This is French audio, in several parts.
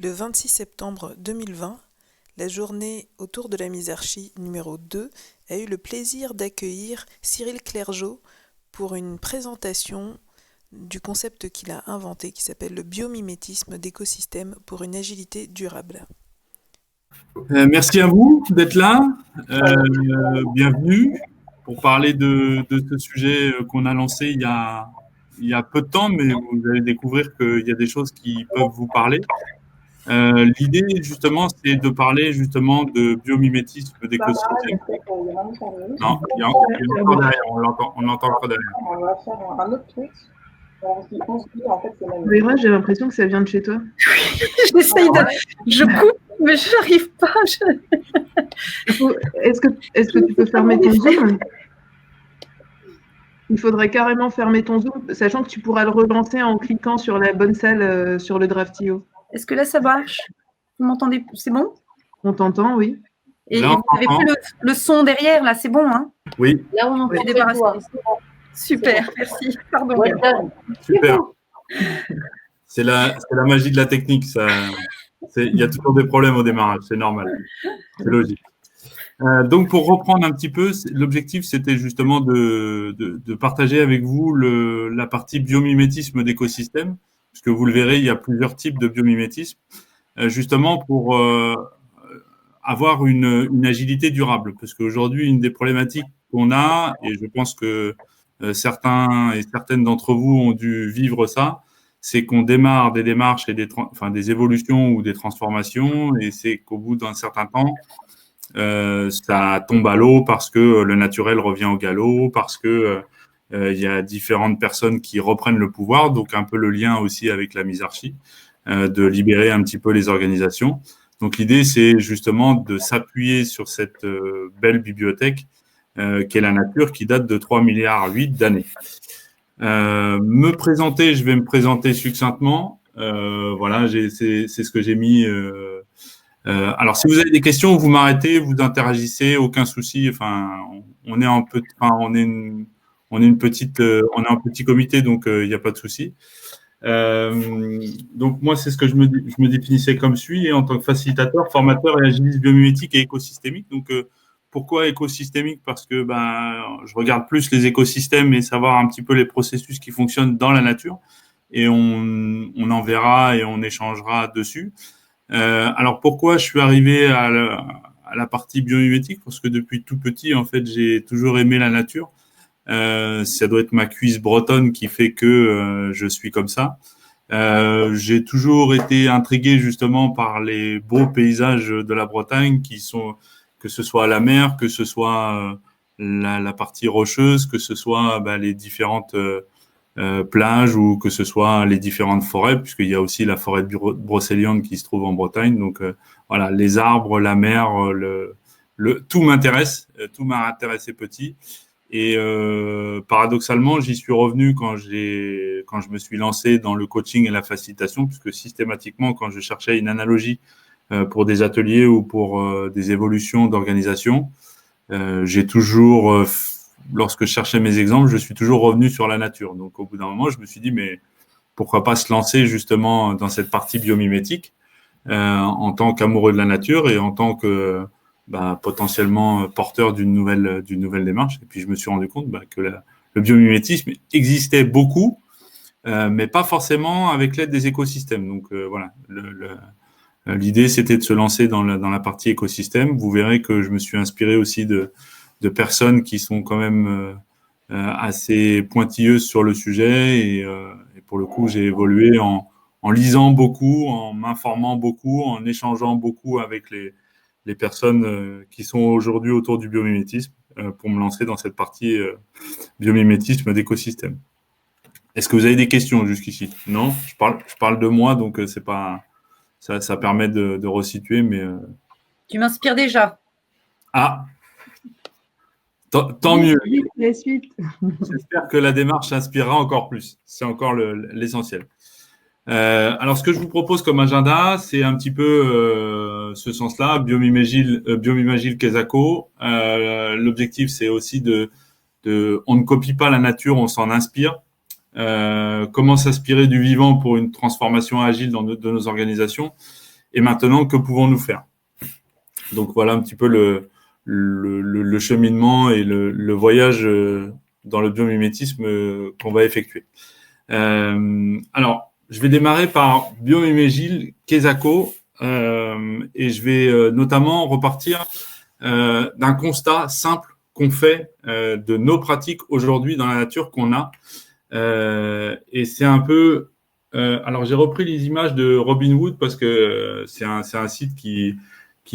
Le 26 septembre 2020, la journée autour de la Misarchie numéro 2 a eu le plaisir d'accueillir Cyril Clergeau pour une présentation du concept qu'il a inventé qui s'appelle le biomimétisme d'écosystèmes pour une agilité durable. Merci à vous d'être là. Bienvenue pour parler de ce sujet qu'on a lancé il y a peu de temps, mais vous allez découvrir qu'il y a des choses qui peuvent vous parler. L'idée, justement, c'est de parler justement de biomimétisme d'écosystème. Non, il y a encore derrière, on l'entend encore derrière. On va faire un autre tweet. On se dit, en fait, c'est la même. Mais moi, j'ai l'impression que ça vient de chez toi. J'essaye de. Je coupe, mais je n'arrive pas. Est-ce que tu peux fermer ton Zoom? Il faudrait carrément fermer ton Zoom, sachant que tu pourras le relancer en cliquant sur la bonne salle sur le Draftio. Est-ce que là, ça marche? Vous m'entendez? C'est bon? On t'entend, oui. Et vous n'avez plus le son derrière, là, c'est bon, hein? Oui. Là, on entend débarrasser. Super, merci. Pardon. Ouais, super. C'est la magie de la technique. Il y a toujours des problèmes au démarrage, c'est normal. C'est logique. Donc, pour reprendre un petit peu, l'objectif, c'était justement de partager avec vous la partie biomimétisme d'écosystème, parce que vous le verrez, il y a plusieurs types de biomimétisme, justement pour avoir une agilité durable. Parce qu'aujourd'hui, une des problématiques qu'on a, et je pense que certains et certaines d'entre vous ont dû vivre ça, c'est qu'on démarre des démarches et des évolutions ou des transformations, et c'est qu'au bout d'un certain temps, ça tombe à l'eau parce que le naturel revient au galop, parce que il y a différentes personnes qui reprennent le pouvoir, donc un peu le lien aussi avec la misarchie, de libérer un petit peu les organisations. Donc l'idée, c'est justement de s'appuyer sur cette belle bibliothèque qu'est la nature, qui date de 3,8 milliards d'années. Me présenter, je vais me présenter succinctement. Voilà, c'est ce que j'ai mis. Alors, si vous avez des questions, vous m'arrêtez, vous interagissez, aucun souci. Enfin, on est un petit comité, donc il n'y a pas de souci. Donc moi, c'est ce que je me définissais comme suit, et en tant que facilitateur, formateur et agiliste biomimétique et écosystémique. Donc pourquoi écosystémique? Parce que je regarde plus les écosystèmes et savoir un petit peu les processus qui fonctionnent dans la nature, et on en verra et on échangera dessus. Alors pourquoi je suis arrivé à la partie biomimétique? Parce que depuis tout petit, en fait, j'ai toujours aimé la nature. Ça doit être ma cuisse bretonne qui fait que je suis comme ça. J'ai toujours été intrigué justement par les beaux paysages de la Bretagne, que ce soit la mer, que ce soit la partie rocheuse, que ce soit les différentes plages, ou que ce soit les différentes forêts, puisqu'il y a aussi la forêt de Brocéliande qui se trouve en Bretagne. Donc voilà, les arbres, la mer, tout m'intéresse, tout m'a intéressé petit. Et paradoxalement, j'y suis revenu quand je me suis lancé dans le coaching et la facilitation, puisque systématiquement, quand je cherchais une analogie pour des ateliers ou pour des évolutions d'organisation, j'ai toujours, lorsque je cherchais mes exemples, je suis toujours revenu sur la nature. Donc au bout d'un moment, je me suis dit, mais pourquoi pas se lancer justement dans cette partie biomimétique en tant qu'amoureux de la nature et en tant que potentiellement porteur d'une nouvelle démarche. Et puis je me suis rendu compte que le biomimétisme existait beaucoup, mais pas forcément avec l'aide des écosystèmes. Donc voilà, l'idée, c'était de se lancer dans la partie écosystème. Vous verrez que je me suis inspiré aussi de personnes qui sont quand même assez pointilleuses sur le sujet, et pour le coup, j'ai évolué en lisant beaucoup, en m'informant beaucoup, en échangeant beaucoup avec les personnes qui sont aujourd'hui autour du biomimétisme, pour me lancer dans cette partie biomimétisme d'écosystème. Est-ce que vous avez des questions jusqu'ici? Non, je parle de moi, donc c'est pas ça permet de resituer, mais Tu m'inspires déjà. Ah, tant mieux. La suite. J'espère que la démarche inspirera encore plus. C'est encore l'essentiel. Alors, ce que je vous propose comme agenda, c'est un petit peu ce sens-là, Biomimagile Kesako. L'objectif, c'est aussi on ne copie pas la nature, on s'en inspire. Comment s'inspirer du vivant pour une transformation agile de nos organisations. Et maintenant, que pouvons-nous faire? Donc voilà un petit peu le cheminement et le voyage dans le biomimétisme qu'on va effectuer. Alors, je vais démarrer par Biomimégile Kesako et je vais notamment repartir d'un constat simple qu'on fait de nos pratiques aujourd'hui dans la nature qu'on a. Et c'est un peu... alors, j'ai repris les images de Robin Wood parce que c'est un site qui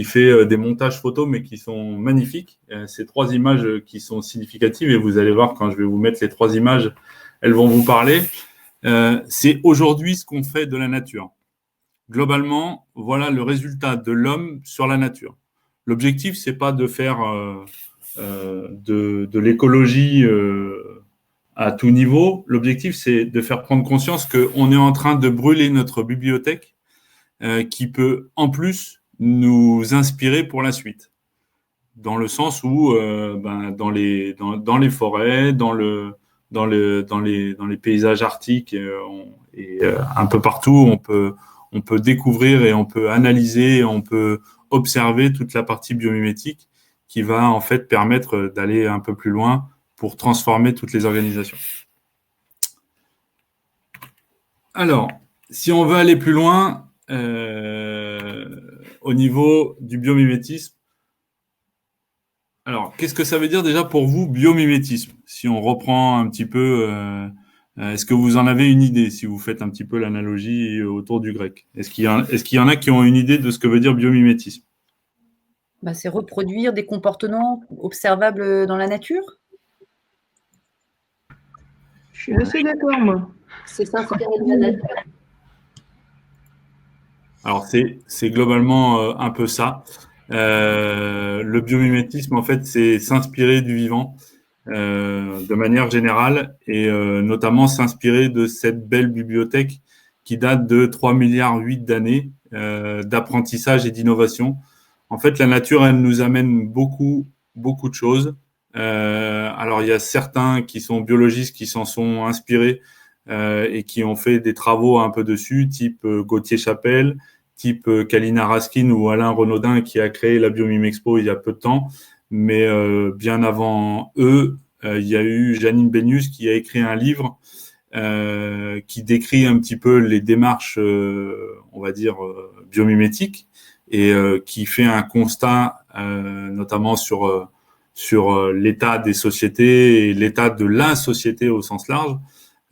fait des montages photos, mais qui sont magnifiques. Ces 3 images qui sont significatives, et vous allez voir quand je vais vous mettre les 3 images, elles vont vous parler. C'est aujourd'hui ce qu'on fait de la nature. Globalement, voilà le résultat de l'homme sur la nature. L'objectif, c'est pas de faire de l'écologie à tout niveau. L'objectif, c'est de faire prendre conscience qu'on est en train de brûler notre bibliothèque qui peut, en plus, nous inspirer pour la suite. Dans le sens où, dans les forêts, dans les paysages arctiques et un peu partout, on peut découvrir et on peut analyser, et on peut observer toute la partie biomimétique qui va en fait permettre d'aller un peu plus loin pour transformer toutes les organisations. Alors, si on veut aller plus loin au niveau du biomimétisme, alors, qu'est-ce que ça veut dire déjà pour vous, biomimétisme? Si on reprend un petit peu, est-ce que vous en avez une idée, si vous faites un petit peu l'analogie autour du grec? Est-ce qu'il y en a qui ont une idée de ce que veut dire biomimétisme? C'est reproduire des comportements observables dans la nature. Je suis assez d'accord, moi. C'est s'inspirer de la nature. Alors, c'est globalement un peu ça. Le biomimétisme, en fait, c'est s'inspirer du vivant de manière générale et notamment s'inspirer de cette belle bibliothèque qui date de 3,8 milliards d'années d'apprentissage et d'innovation. En fait, la nature, elle nous amène beaucoup de choses. Alors, il y a certains qui sont biologistes qui s'en sont inspirés et qui ont fait des travaux un peu dessus, type Gauthier Chapelle, type Kalina Raskin ou Alain Renaudin qui a créé la Biomimexpo il y a peu de temps. Mais bien avant eux, il y a eu Janine Benius qui a écrit un livre qui décrit un petit peu les démarches, on va dire, biomimétiques et qui fait un constat notamment sur l'état des sociétés et l'état de la société au sens large,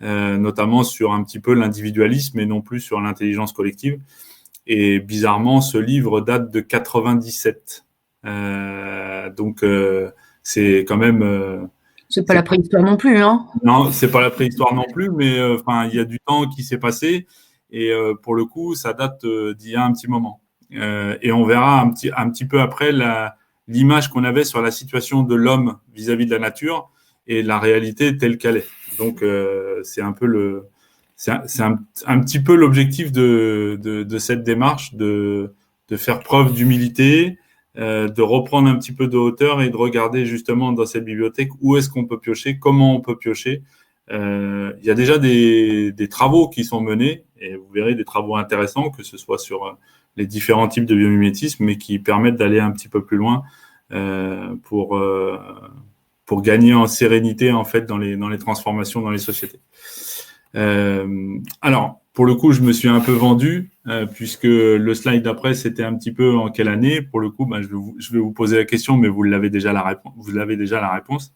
notamment sur un petit peu l'individualisme et non plus sur l'intelligence collective. Et bizarrement, ce livre date de 97. Donc, c'est quand même... c'est pas la préhistoire non plus, hein? Non, c'est pas la préhistoire non plus, mais il y a du temps qui s'est passé. Et pour le coup, ça date d'il y a un petit moment. Et on verra un petit peu après l'image qu'on avait sur la situation de l'homme vis-à-vis de la nature et la réalité telle qu'elle est. Donc, c'est un peu un petit peu l'objectif de cette démarche, de faire preuve d'humilité, de reprendre un petit peu de hauteur et de regarder justement dans cette bibliothèque où est-ce qu'on peut piocher, comment on peut piocher. Il y a déjà des travaux qui sont menés, et vous verrez des travaux intéressants, que ce soit sur les différents types de biomimétisme, mais qui permettent d'aller un petit peu plus loin pour gagner en sérénité en fait dans les transformations dans les sociétés. Alors, pour le coup, je me suis un peu vendu puisque le slide d'après, c'était un petit peu en quelle année. Pour le coup, je vais vous poser la question, mais vous l'avez déjà la réponse.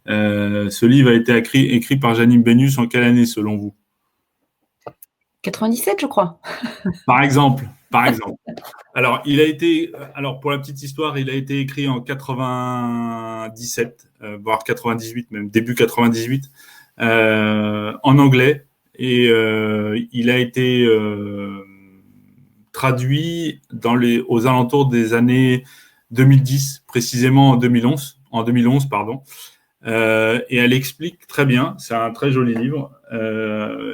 Ce livre a été écrit par Janine Benius en quelle année, selon vous? 97, je crois. Par exemple. Alors, pour la petite histoire, il a été écrit en 97, voire 98, même début 98, en anglais. Et il a été traduit aux alentours des années 2010, précisément en 2011, et elle explique très bien, c'est un très joli livre,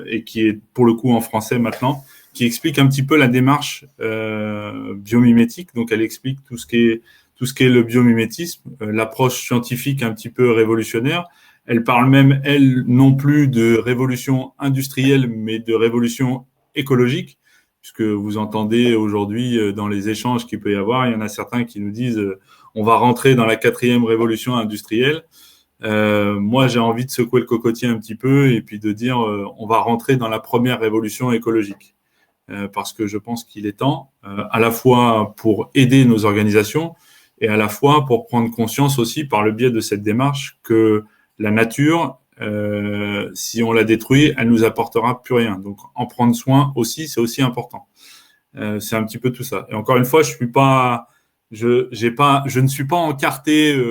et qui est pour le coup en français maintenant, qui explique un petit peu la démarche biomimétique. Donc elle explique tout ce qui est le biomimétisme, l'approche scientifique un petit peu révolutionnaire. Elle parle même, elle, non plus de révolution industrielle, mais de révolution écologique, puisque vous entendez aujourd'hui dans les échanges qu'il peut y avoir, il y en a certains qui nous disent on va rentrer dans la 4e révolution industrielle. Moi, j'ai envie de secouer le cocotier un petit peu et puis de dire on va rentrer dans la première révolution écologique. Parce que je pense qu'il est temps, à la fois pour aider nos organisations et à la fois pour prendre conscience aussi par le biais de cette démarche que la nature, si on la détruit, elle nous apportera plus rien. Donc, en prendre soin aussi, c'est aussi important. C'est un petit peu tout ça. Et encore une fois, je ne suis pas encarté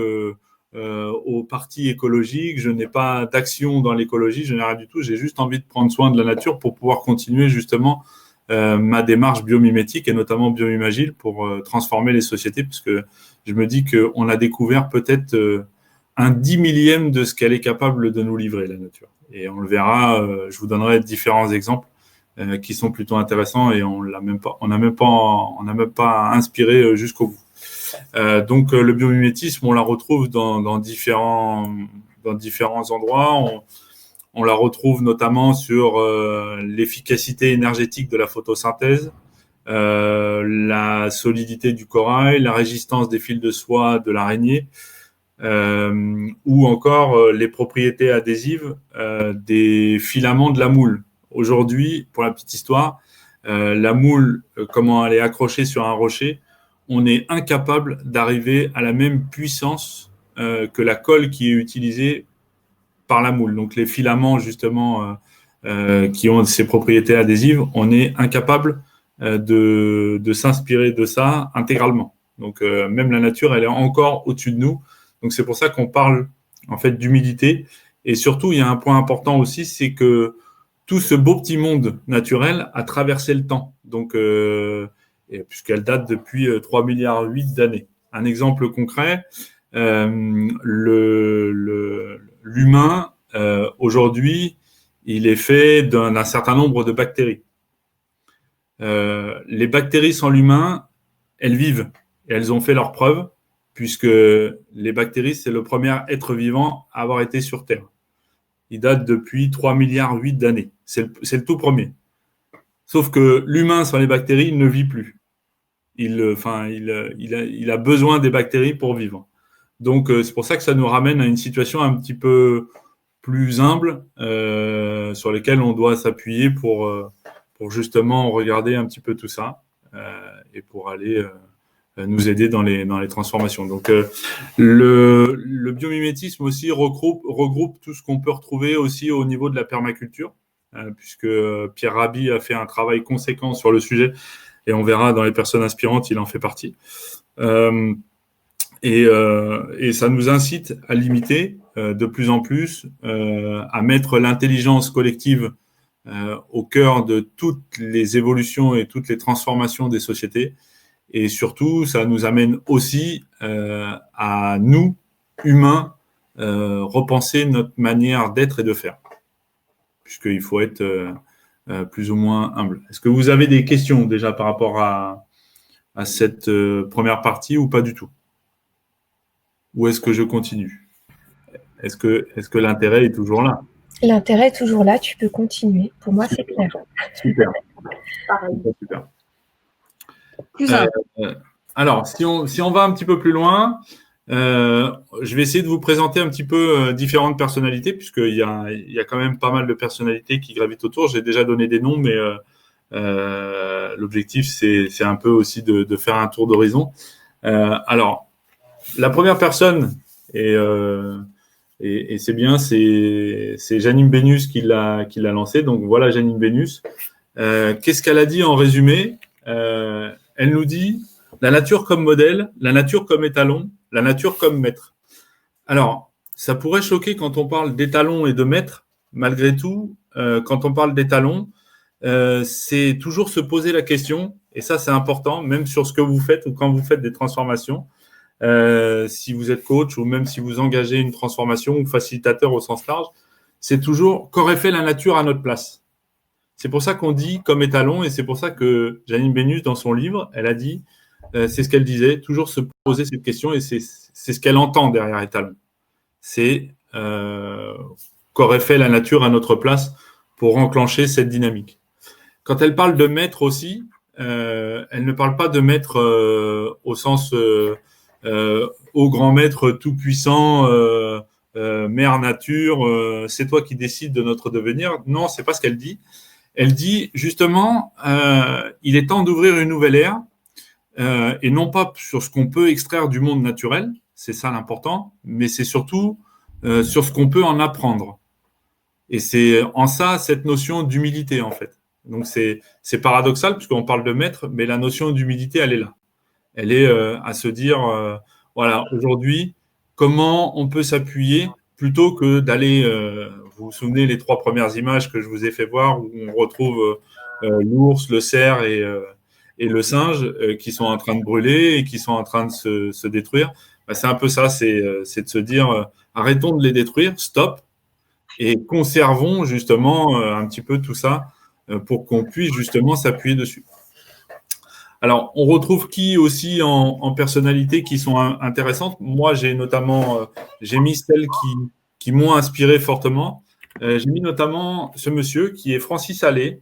au parti écologique, je n'ai pas d'action dans l'écologie, je n'ai rien du tout. J'ai juste envie de prendre soin de la nature pour pouvoir continuer justement ma démarche biomimétique et notamment Biomimagile pour transformer les sociétés, parce que je me dis qu'on a découvert peut-être un 10 millième de ce qu'elle est capable de nous livrer, la nature. Et on le verra, je vous donnerai différents exemples qui sont plutôt intéressants et on n'a même pas inspiré jusqu'au bout. Donc le biomimétisme, on la retrouve dans différents endroits. On la retrouve notamment sur l'efficacité énergétique de la photosynthèse, la solidité du corail, la résistance des fils de soie de l'araignée, ou encore les propriétés adhésives des filaments de la moule. Aujourd'hui, pour la petite histoire, la moule, comment elle est accrochée sur un rocher, on est incapable d'arriver à la même puissance que la colle qui est utilisée par la moule. Donc les filaments justement qui ont ces propriétés adhésives, on est incapable de s'inspirer de ça intégralement. Donc même la nature, elle est encore au-dessus de nous. Donc c'est pour ça qu'on parle en fait d'humidité. Et surtout, il y a un point important aussi, c'est que tout ce beau petit monde naturel a traversé le temps. Donc puisqu'elle date depuis 3,8 milliards d'années. Un exemple concret, l'humain, aujourd'hui, il est fait d'un certain nombre de bactéries. Les bactéries sans l'humain, elles vivent et elles ont fait leurs preuves, puisque les bactéries, c'est le premier être vivant à avoir été sur Terre. Il date depuis 3,8 milliards d'années. C'est le tout premier. Sauf que l'humain sans les bactéries, il ne vit plus. Il a besoin des bactéries pour vivre. Donc, c'est pour ça que ça nous ramène à une situation un petit peu plus humble sur lesquelles on doit s'appuyer pour justement regarder un petit peu tout ça et pour aller nous aider dans les transformations. Donc, le biomimétisme aussi regroupe tout ce qu'on peut retrouver aussi au niveau de la permaculture, puisque Pierre Rabhi a fait un travail conséquent sur le sujet et on verra dans les personnes inspirantes, il en fait partie. Et ça nous incite à limiter de plus en plus, à mettre l'intelligence collective au cœur de toutes les évolutions et toutes les transformations des sociétés. Et surtout, ça nous amène aussi à nous, humains, repenser notre manière d'être et de faire, puisqu'il faut être plus ou moins humble. Est-ce que vous avez des questions déjà par rapport à cette première partie ou pas du tout? Ou est-ce que je continue? Est-ce que l'intérêt est toujours là? L'intérêt est toujours là, tu peux continuer. Pour moi, c'est clair. Super. Super. Alors, si on va un petit peu plus loin, je vais essayer de vous présenter un petit peu différentes personnalités, puisqu'il y a quand même pas mal de personnalités qui gravitent autour. J'ai déjà donné des noms, mais l'objectif, c'est un peu aussi de faire un tour d'horizon. Alors, la première personne, et c'est bien, c'est Janine Benyus qui l'a lancé. Donc voilà Janine Benyus. Qu'est-ce qu'elle a dit en résumé? Elle nous dit la nature comme modèle, la nature comme étalon, la nature comme maître. Alors, ça pourrait choquer quand on parle d'étalon et de maître. Malgré tout, quand on parle d'étalon, c'est toujours se poser la question, et ça c'est important, même sur ce que vous faites ou quand vous faites des transformations. Si vous êtes coach ou même si vous engagez une transformation ou facilitateur au sens large, c'est toujours qu'aurait fait la nature à notre place. C'est pour ça qu'on dit comme étalon, et c'est pour ça que Janine Benyus, dans son livre, elle a dit, c'est ce qu'elle disait, toujours se poser cette question, et c'est ce qu'elle entend derrière étalon. C'est qu'aurait fait la nature à notre place pour enclencher cette dynamique. quand elle parle de maître aussi, elle ne parle pas de maître au sens au grand maître tout puissant, mère nature, c'est toi qui décides de notre devenir. Non, c'est pas ce qu'elle dit. Elle dit justement, il est temps d'ouvrir une nouvelle ère, et non pas sur ce qu'on peut extraire du monde naturel, c'est ça l'important, mais c'est surtout sur ce qu'on peut en apprendre. Et c'est en ça cette notion d'humilité en fait. Donc c'est paradoxal puisqu'on parle de maître, mais la notion d'humilité, elle est là. Elle est à se dire, voilà, aujourd'hui, comment on peut s'appuyer plutôt que d'aller, vous vous souvenez les 3 premières images que je vous ai fait voir où on retrouve l'ours, le cerf et le singe qui sont en train de brûler et qui sont en train de se détruire. Bah, c'est un peu ça, c'est de se dire, arrêtons de les détruire, stop, et conservons justement un petit peu tout ça pour qu'on puisse justement s'appuyer dessus. Alors, on retrouve qui aussi en personnalités qui sont intéressantes. Moi, j'ai notamment, j'ai mis celles qui m'ont inspiré fortement. J'ai mis notamment ce monsieur qui est Francis Allais.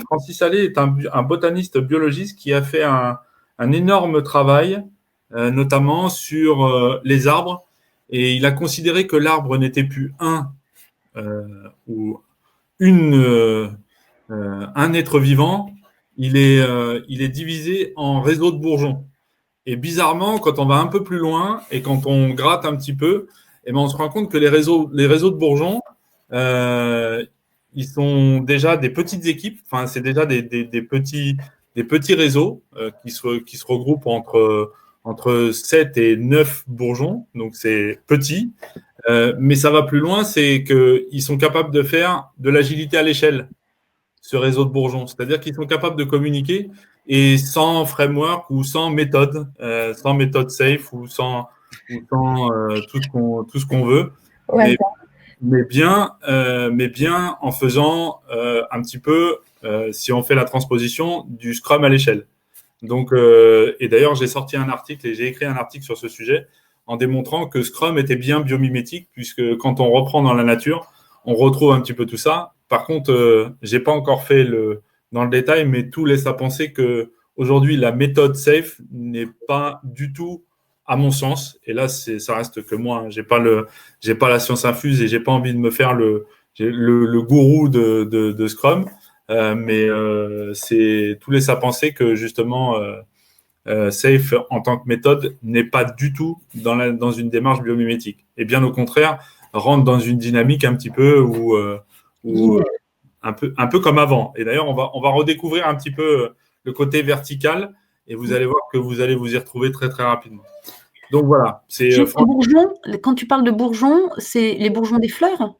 Francis Allais est un botaniste biologiste qui a fait un énorme travail, notamment sur les arbres. Et il a considéré que l'arbre n'était plus ou un être vivant, il est divisé en réseaux de bourgeons. Et bizarrement, quand on va un peu plus loin et quand on gratte un petit peu, eh ben on se rend compte que les réseaux de bourgeons, ils sont déjà des petites équipes. Enfin, c'est déjà des petits réseaux qui se regroupent entre 7 et 9 bourgeons. Donc, c'est petit. Mais ça va plus loin, c'est qu'ils sont capables de faire de l'agilité à l'échelle, ce réseau de bourgeons. C'est-à-dire qu'ils sont capables de communiquer et sans framework ou sans méthode safe ou sans tout ce qu'on veut, Ouais, mais bien en faisant un petit peu, si on fait la transposition, du Scrum à l'échelle. Donc, et d'ailleurs, j'ai sorti un article et j'ai écrit un article sur ce sujet en démontrant que Scrum était bien biomimétique, puisque quand on reprend dans la nature, on retrouve un petit peu tout ça. Par contre, j'ai pas encore fait dans le détail, mais tout laisse à penser que aujourd'hui la méthode safe n'est pas du tout, à mon sens, et là ça reste que moi, hein, j'ai pas la science infuse et j'ai pas envie de me faire le gourou de Scrum, mais c'est tout laisse à penser que justement safe en tant que méthode n'est pas du tout dans une démarche biomimétique, et bien au contraire rentre dans une dynamique un petit peu où un peu comme avant. Et d'ailleurs, on va redécouvrir un petit peu le côté vertical et vous allez voir que vous allez vous y retrouver très, très rapidement. Donc voilà. Bourgeons, quand tu parles de bourgeons, c'est les bourgeons des fleurs?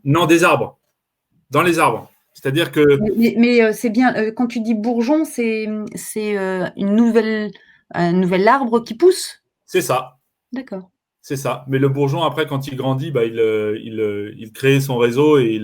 Non, des arbres. Dans les arbres. C'est-à-dire que… Mais c'est bien, quand tu dis bourgeon, c'est un nouvel arbre qui pousse? C'est ça. D'accord. C'est ça. Mais le bourgeon, après, quand il grandit, bah, il crée son réseau et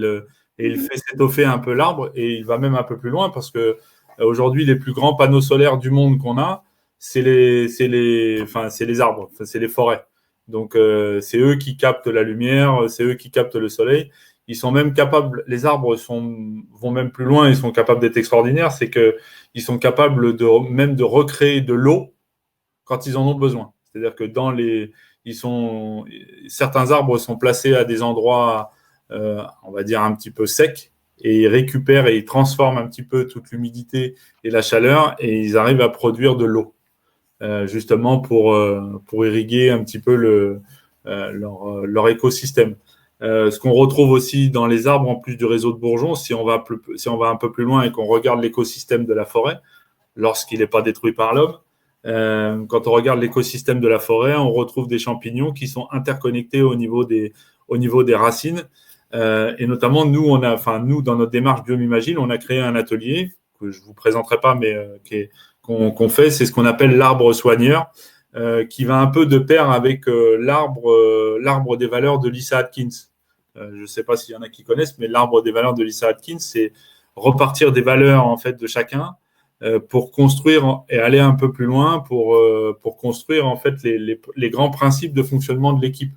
il fait s'étoffer un peu l'arbre, et il va même un peu plus loin parce que aujourd'hui, les plus grands panneaux solaires du monde qu'on a, c'est les arbres, c'est les forêts. Donc, c'est eux qui captent la lumière, c'est eux qui captent le soleil. Ils sont même capables, les arbres vont même plus loin, ils sont capables d'être extraordinaires, c'est qu'ils sont capables même de recréer de l'eau quand ils en ont besoin. C'est-à-dire que certains arbres sont placés à des endroits, on va dire, un petit peu secs, et ils récupèrent et ils transforment un petit peu toute l'humidité et la chaleur, et ils arrivent à produire de l'eau, justement pour irriguer un petit peu leur écosystème. Ce qu'on retrouve aussi dans les arbres, en plus du réseau de bourgeons, si on va un peu plus loin et qu'on regarde l'écosystème de la forêt, lorsqu'il n'est pas détruit par l'homme, quand on regarde l'écosystème de la forêt, on retrouve des champignons qui sont interconnectés au niveau des racines. Et notamment, nous, dans notre démarche Biomimagine, on a créé un atelier que je ne vous présenterai pas, mais qu'on fait, c'est ce qu'on appelle l'arbre soigneur, qui va un peu de pair avec l'arbre des valeurs de Lisa Atkins. Je ne sais pas s'il y en a qui connaissent, mais l'arbre des valeurs de Lisa Atkins, c'est repartir des valeurs en fait de chacun pour construire et aller un peu plus loin pour construire en fait les grands principes de fonctionnement de l'équipe.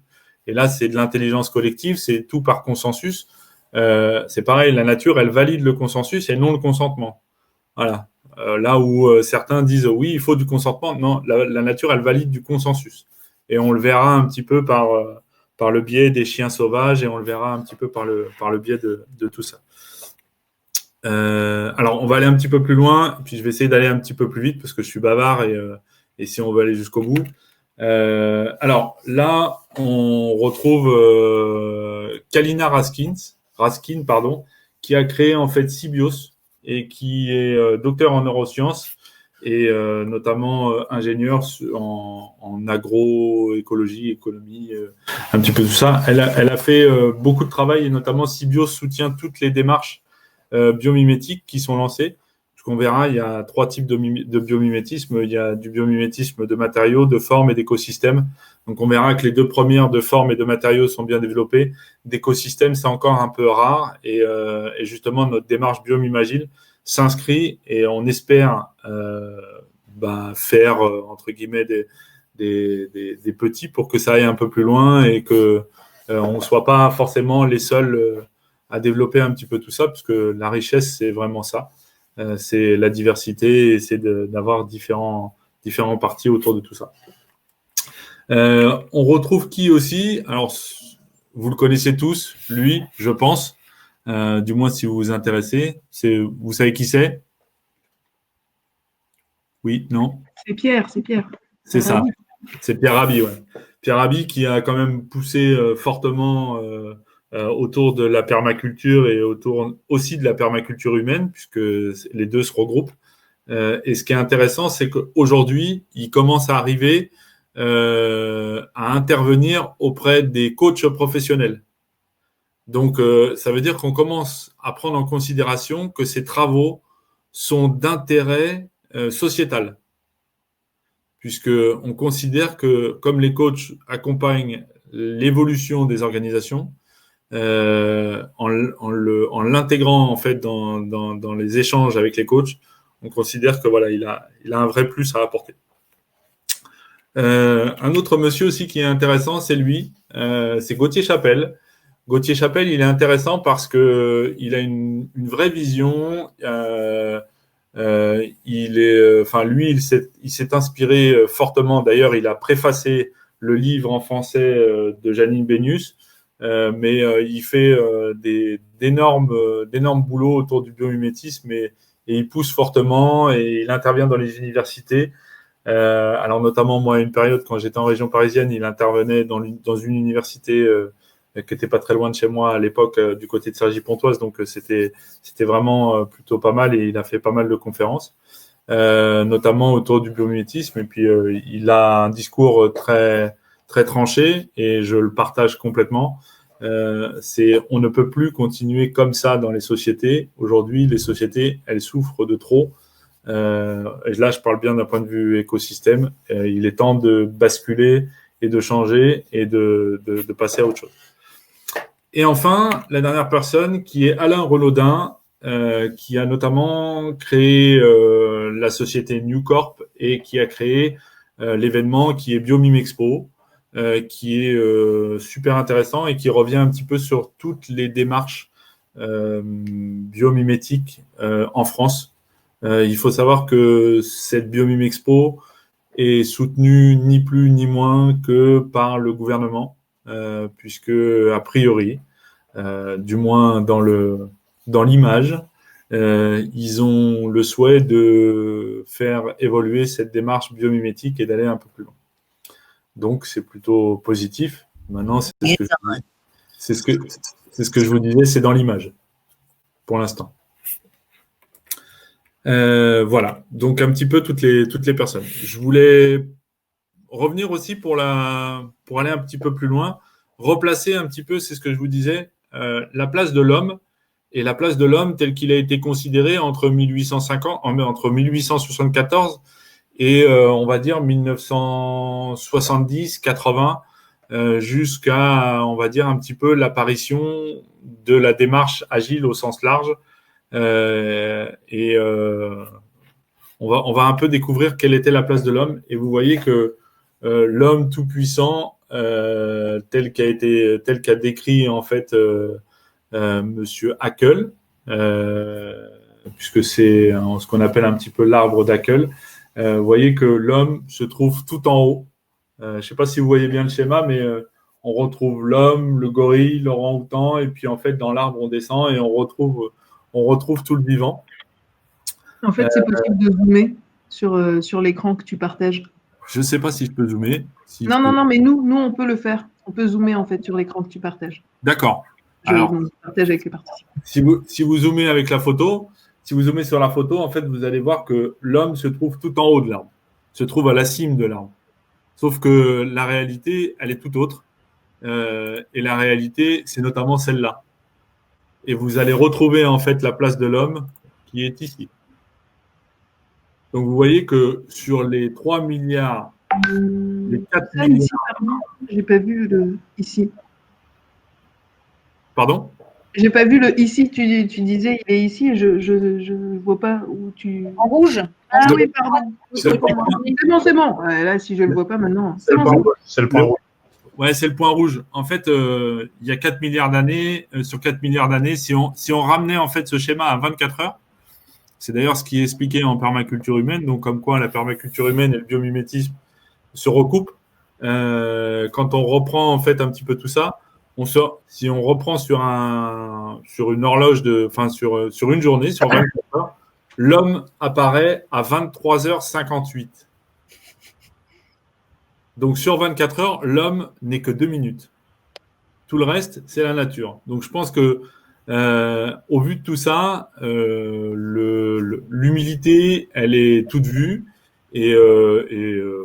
Et là, c'est de l'intelligence collective, c'est tout par consensus. C'est pareil, la nature, elle valide le consensus et non le consentement. Voilà. Là où certains disent oui, il faut du consentement. Non, la nature, elle valide du consensus. Et on le verra un petit peu par le biais des chiens sauvages et on le verra un petit peu par le biais de tout ça. Alors, on va aller un petit peu plus loin, puis je vais essayer d'aller un petit peu plus vite parce que je suis bavard et si on veut aller jusqu'au bout. Alors là, on retrouve Kalina Raskin, qui a créé en fait Sybios et qui est docteur en neurosciences et notamment ingénieur en agroécologie, économie, un petit peu tout ça. Elle a fait beaucoup de travail et notamment Sybios soutient toutes les démarches biomimétiques qui sont lancées. Qu'on verra, il y a 3 types de biomimétisme. Il y a du biomimétisme de matériaux, de formes et d'écosystèmes. Donc, on verra que les 2 premières de formes et de matériaux sont bien développées. D'écosystèmes, c'est encore un peu rare. Et justement, notre démarche Biomimagile s'inscrit et on espère faire, entre guillemets, des petits pour que ça aille un peu plus loin et que on ne soit pas forcément les seuls à développer un petit peu tout ça, parce que la richesse, c'est vraiment ça. C'est la diversité et c'est d'avoir différents partis autour de tout ça. On retrouve qui aussi? Alors, vous le connaissez tous, lui, je pense, du moins si vous vous intéressez. Vous savez qui c'est? Oui, non? C'est Pierre. C'est ça, c'est Pierre Rabhi, ouais. Pierre Rabhi qui a quand même poussé fortement autour de la permaculture et autour aussi de la permaculture humaine, puisque les deux se regroupent. Et ce qui est intéressant, c'est qu'aujourd'hui, il commence à arriver à intervenir auprès des coachs professionnels. Donc, ça veut dire qu'on commence à prendre en considération que ces travaux sont d'intérêt sociétal, puisqu'on considère que, comme les coachs accompagnent l'évolution des organisations, en l'intégrant en fait dans les échanges avec les coachs, on considère que voilà, il a un vrai plus à apporter. Un autre monsieur aussi qui est intéressant, c'est lui, c'est Gauthier Chapelle. Gauthier Chapelle, il est intéressant parce que il a une vraie vision. Il s'est inspiré fortement. D'ailleurs, il a préfacé le livre en français de Janine Benius. Mais il fait d'énormes boulots autour du biomimétisme et il pousse fortement et il intervient dans les universités. Alors notamment moi à une période quand j'étais en région parisienne, il intervenait dans une université qui était pas très loin de chez moi à l'époque du côté de Cergy-Pontoise, donc c'était vraiment plutôt pas mal et il a fait pas mal de conférences, notamment autour du biomimétisme et puis il a un discours très très tranché et je le partage complètement. On ne peut plus continuer comme ça dans les sociétés. Aujourd'hui, les sociétés, elles souffrent de trop. Et là, je parle bien d'un point de vue écosystème. Il est temps de basculer et de changer et de passer à autre chose. Et enfin, la dernière personne qui est Alain Renaudin, qui a notamment créé la société New Corp et qui a créé l'événement qui est Biomimexpo, qui est super intéressant et qui revient un petit peu sur toutes les démarches biomimétiques en France. Il faut savoir que cette Biomimexpo est soutenue ni plus ni moins que par le gouvernement, puisque a priori, du moins dans l'image, ils ont le souhait de faire évoluer cette démarche biomimétique et d'aller un peu plus loin. Donc, c'est plutôt positif. Maintenant, c'est ce que je vous disais, c'est dans l'image, pour l'instant. Voilà. Donc, un petit peu toutes les personnes. Je voulais revenir aussi pour aller un petit peu plus loin, replacer un petit peu, c'est ce que je vous disais, la place de l'homme et la place de l'homme tel qu'il a été considéré entre 1874 et on va dire 1970-80 jusqu'à, on va dire, un petit peu l'apparition de la démarche agile au sens large. On va un peu découvrir quelle était la place de l'homme. Et vous voyez que l'homme tout-puissant, tel qu'a décrit en fait Monsieur Haeckel, puisque c'est ce qu'on appelle un petit peu l'arbre d'Haeckel. Vous voyez que l'homme se trouve tout en haut. Je ne sais pas si vous voyez bien le schéma, mais on retrouve l'homme, le gorille, l'orang-outan, et puis en fait, dans l'arbre, on descend et on retrouve tout le vivant. En fait, c'est possible de zoomer sur l'écran que tu partages. Je ne sais pas si je peux zoomer. Non, mais nous, on peut le faire. On peut zoomer en fait sur l'écran que tu partages. D'accord. Je partage avec les participants. Si vous zoomez avec la photo, si vous zoomez sur la photo, en fait, vous allez voir que l'homme se trouve tout en haut de l'arbre, se trouve à la cime de l'arbre. Sauf que la réalité, elle est tout autre. Et la réalité, c'est notamment celle-là. Et vous allez retrouver en fait la place de l'homme qui est ici. Donc vous voyez que sur les 3 milliards, les 4 milliards... Ici, pardon, j'ai pas vu le ici. Pardon? J'ai pas vu le ici, tu disais il est ici, je vois pas où tu... En rouge. Ah oui, pardon. C'est bon. Ouais, là, si je le vois pas maintenant. C'est le point rouge. Ouais, c'est le point rouge. En fait, il y a 4 milliards d'années, sur 4 milliards d'années, si on ramenait en fait ce schéma à 24 heures, c'est d'ailleurs ce qui est expliqué en permaculture humaine, donc comme quoi la permaculture humaine et le biomimétisme se recoupent. Quand on reprend en fait un petit peu tout ça, si on reprend sur une horloge sur une journée, sur 24 heures, l'homme apparaît à 23h58. Donc sur 24 heures, l'homme n'est que 2 minutes. Tout le reste, c'est la nature. Donc je pense que au vu de tout ça, l'humilité, elle est toute vue et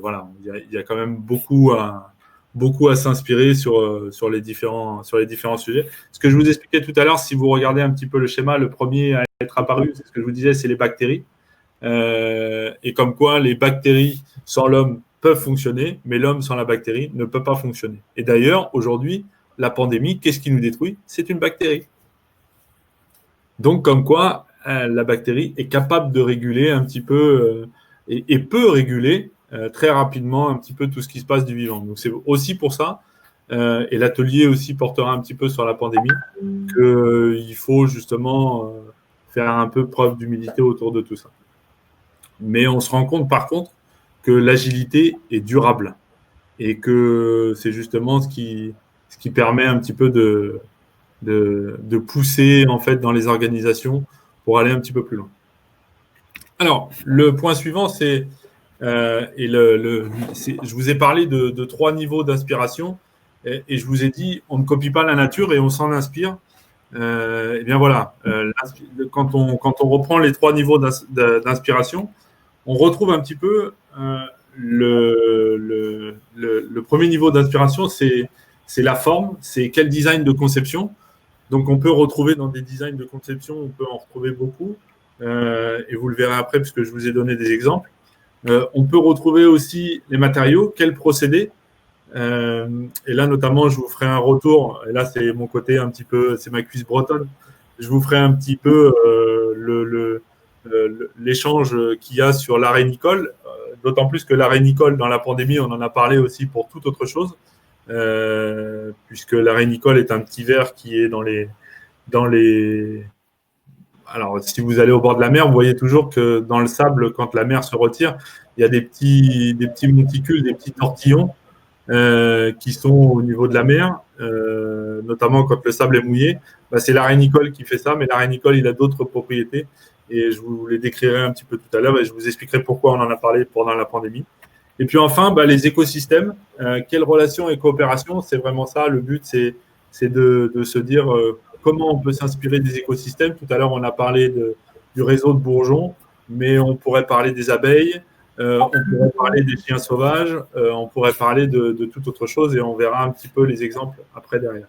voilà, il y a quand même beaucoup à s'inspirer sur les différents sujets. Ce que je vous expliquais tout à l'heure, si vous regardez un petit peu le schéma, le premier à être apparu, c'est ce que je vous disais, c'est les bactéries. Et comme quoi les bactéries sans l'homme peuvent fonctionner, mais l'homme sans la bactérie ne peut pas fonctionner. Et d'ailleurs, aujourd'hui, la pandémie, qu'est-ce qui nous détruit? C'est une bactérie. Donc, comme quoi, la bactérie est capable de réguler un petit peu et peut réguler très rapidement un petit peu tout ce qui se passe du vivant. Donc, c'est aussi pour ça, et l'atelier aussi portera un petit peu sur la pandémie, qu'il faut justement faire un peu preuve d'humilité autour de tout ça. Mais on se rend compte, par contre, que l'agilité est durable et que c'est justement ce qui permet un petit peu de pousser en fait dans les organisations pour aller un petit peu plus loin. Alors, le point suivant, c'est je vous ai parlé de 3 niveaux d'inspiration et je vous ai dit, on ne copie pas la nature et on s'en inspire. Et bien voilà, quand on reprend les 3 niveaux d'inspiration, on retrouve un petit peu le premier niveau d'inspiration, c'est la forme, c'est quel design de conception. Donc, on peut retrouver dans des designs de conception, on peut en retrouver beaucoup, et vous le verrez après puisque je vous ai donné des exemples. On peut retrouver aussi les matériaux, quels procédés. Et là, notamment, je vous ferai un retour, et là, c'est mon côté un petit peu, c'est ma cuisse bretonne. Je vous ferai un petit peu l'échange qu'il y a sur l'arénicole, d'autant plus que l'arénicole, dans la pandémie, on en a parlé aussi pour toute autre chose, puisque l'arénicole est un petit ver qui est dans les... Alors, si vous allez au bord de la mer, vous voyez toujours que dans le sable, quand la mer se retire, il y a des petits monticules, des petits tortillons qui sont au niveau de la mer, notamment quand le sable est mouillé. C'est l'arénicole qui fait ça, mais l'arénicole, il a d'autres propriétés. Et je vous les décrirai un petit peu tout à l'heure et je vous expliquerai pourquoi on en a parlé pendant la pandémie. Et puis enfin, les écosystèmes, quelles relations et coopérations, c'est vraiment ça. Le but, c'est de se dire comment on peut s'inspirer des écosystèmes. Tout à l'heure, on a parlé du réseau de bourgeons, mais on pourrait parler des abeilles, on pourrait parler des chiens sauvages, on pourrait parler de toute autre chose et on verra un petit peu les exemples après derrière.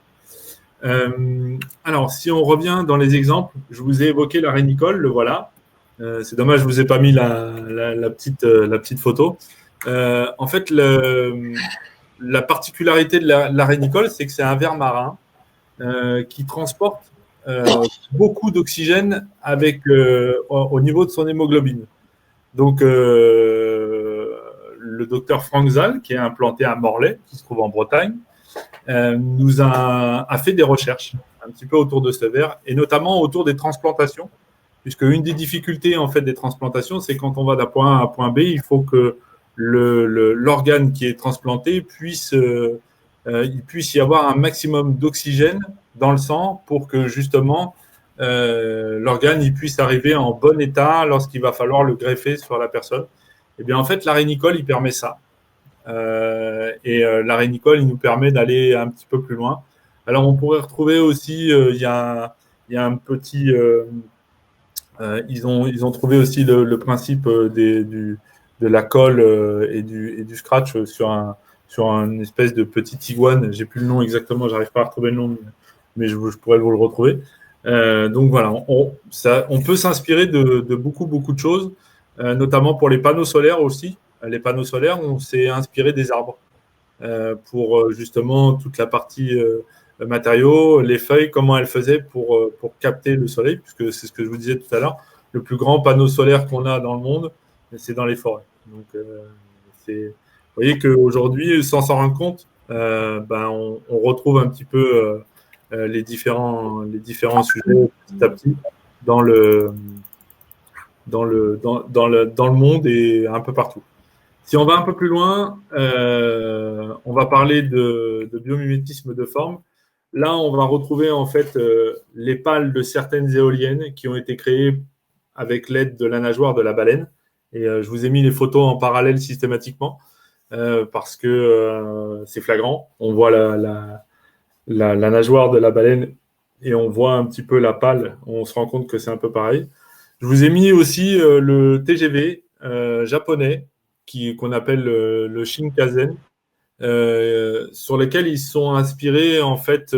Alors, si on revient dans les exemples, je vous ai évoqué l'arénicole, le voilà. C'est dommage, je ne vous ai pas mis la petite photo. En fait, la particularité de l'arénicole, c'est que c'est un ver marin qui transporte beaucoup d'oxygène au niveau de son hémoglobine. Donc, le docteur Frank Zal, qui est implanté à Morlaix, qui se trouve en Bretagne, nous a fait des recherches un petit peu autour de ce ver, et notamment autour des transplantations. puisque une des difficultés en fait des transplantations, c'est quand on va d'un point A à un point B, il faut que l'organe qui est transplanté il puisse y avoir un maximum d'oxygène dans le sang pour que justement l'organe il puisse arriver en bon état lorsqu'il va falloir le greffer sur la personne. Et bien en fait, l'arénicole, il permet ça. L'arénicole, il nous permet d'aller un petit peu plus loin. Alors, on pourrait retrouver aussi, il y a un petit. Ils ont trouvé aussi le principe de la colle et du scratch sur une espèce de petit iguane. J'ai plus le nom exactement, j'arrive pas à retrouver le nom, mais je pourrais vous le retrouver. Donc voilà, on peut s'inspirer de beaucoup de choses, notamment pour les panneaux solaires aussi. Les panneaux solaires, on s'est inspiré des arbres pour justement toute la partie matériaux, les feuilles, comment elles faisaient pour capter le soleil, puisque c'est ce que je vous disais tout à l'heure, le plus grand panneau solaire qu'on a dans le monde, c'est dans les forêts. Donc, vous voyez qu'aujourd'hui, sans s'en rendre compte, on retrouve un petit peu les différents sujets petit à petit dans le monde et un peu partout. Si on va un peu plus loin, on va parler de biomimétisme de forme. Là, on va retrouver en fait les pales de certaines éoliennes qui ont été créées avec l'aide de la nageoire de la baleine. Et je vous ai mis les photos en parallèle systématiquement parce que c'est flagrant. On voit la nageoire de la baleine et on voit un petit peu la pale. On se rend compte que c'est un peu pareil. Je vous ai mis aussi le TGV japonais qu'on appelle le Shinkansen, sur lequel ils sont inspirés en fait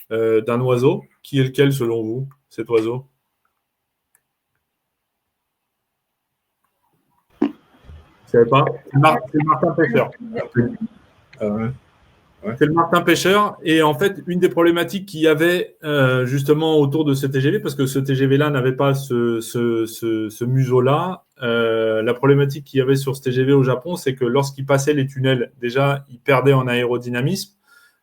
d'un oiseau. Qui est lequel selon vous, cet oiseau? Vous ne savez pas? C'est le martin pêcheur. C'est le martin pêcheur. Et en fait, une des problématiques qu'il y avait justement autour de ce TGV, parce que ce TGV-là n'avait pas ce museau-là, la problématique qu'il y avait sur ce TGV au Japon, c'est que lorsqu'il passait les tunnels, déjà, il perdait en aérodynamisme,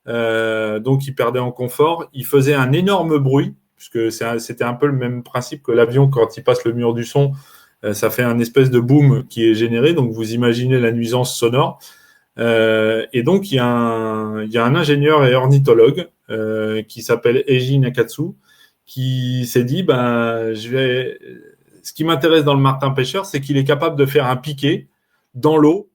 donc il perdait en confort. Il faisait un énorme bruit, puisque c'était un peu le même principe que l'avion quand il passe le mur du son. Ça fait un espèce de boom qui est généré. Donc, vous imaginez la nuisance sonore. Et donc, il y a un ingénieur et ornithologue qui s'appelle Eiji Nakatsu qui s'est dit ce qui m'intéresse dans le martin pêcheur, c'est qu'il est capable de faire un piqué dans l'eau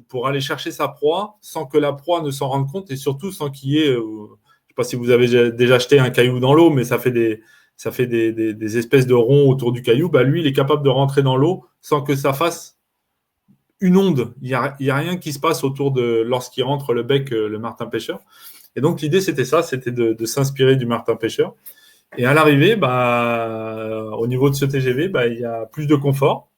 pour aller chercher sa proie sans que la proie ne s'en rende compte et surtout sans qu'il y ait, je ne sais pas si vous avez déjà jeté un caillou dans l'eau, mais ça fait des espèces de ronds autour du caillou. Lui, il est capable de rentrer dans l'eau sans que ça fasse une onde. Il n'y a rien qui se passe autour de lorsqu'il rentre le bec, le martin pêcheur. Et donc, l'idée, c'était ça, c'était de s'inspirer du martin pêcheur. Et à l'arrivée, au niveau de ce TGV, il y a plus de confort,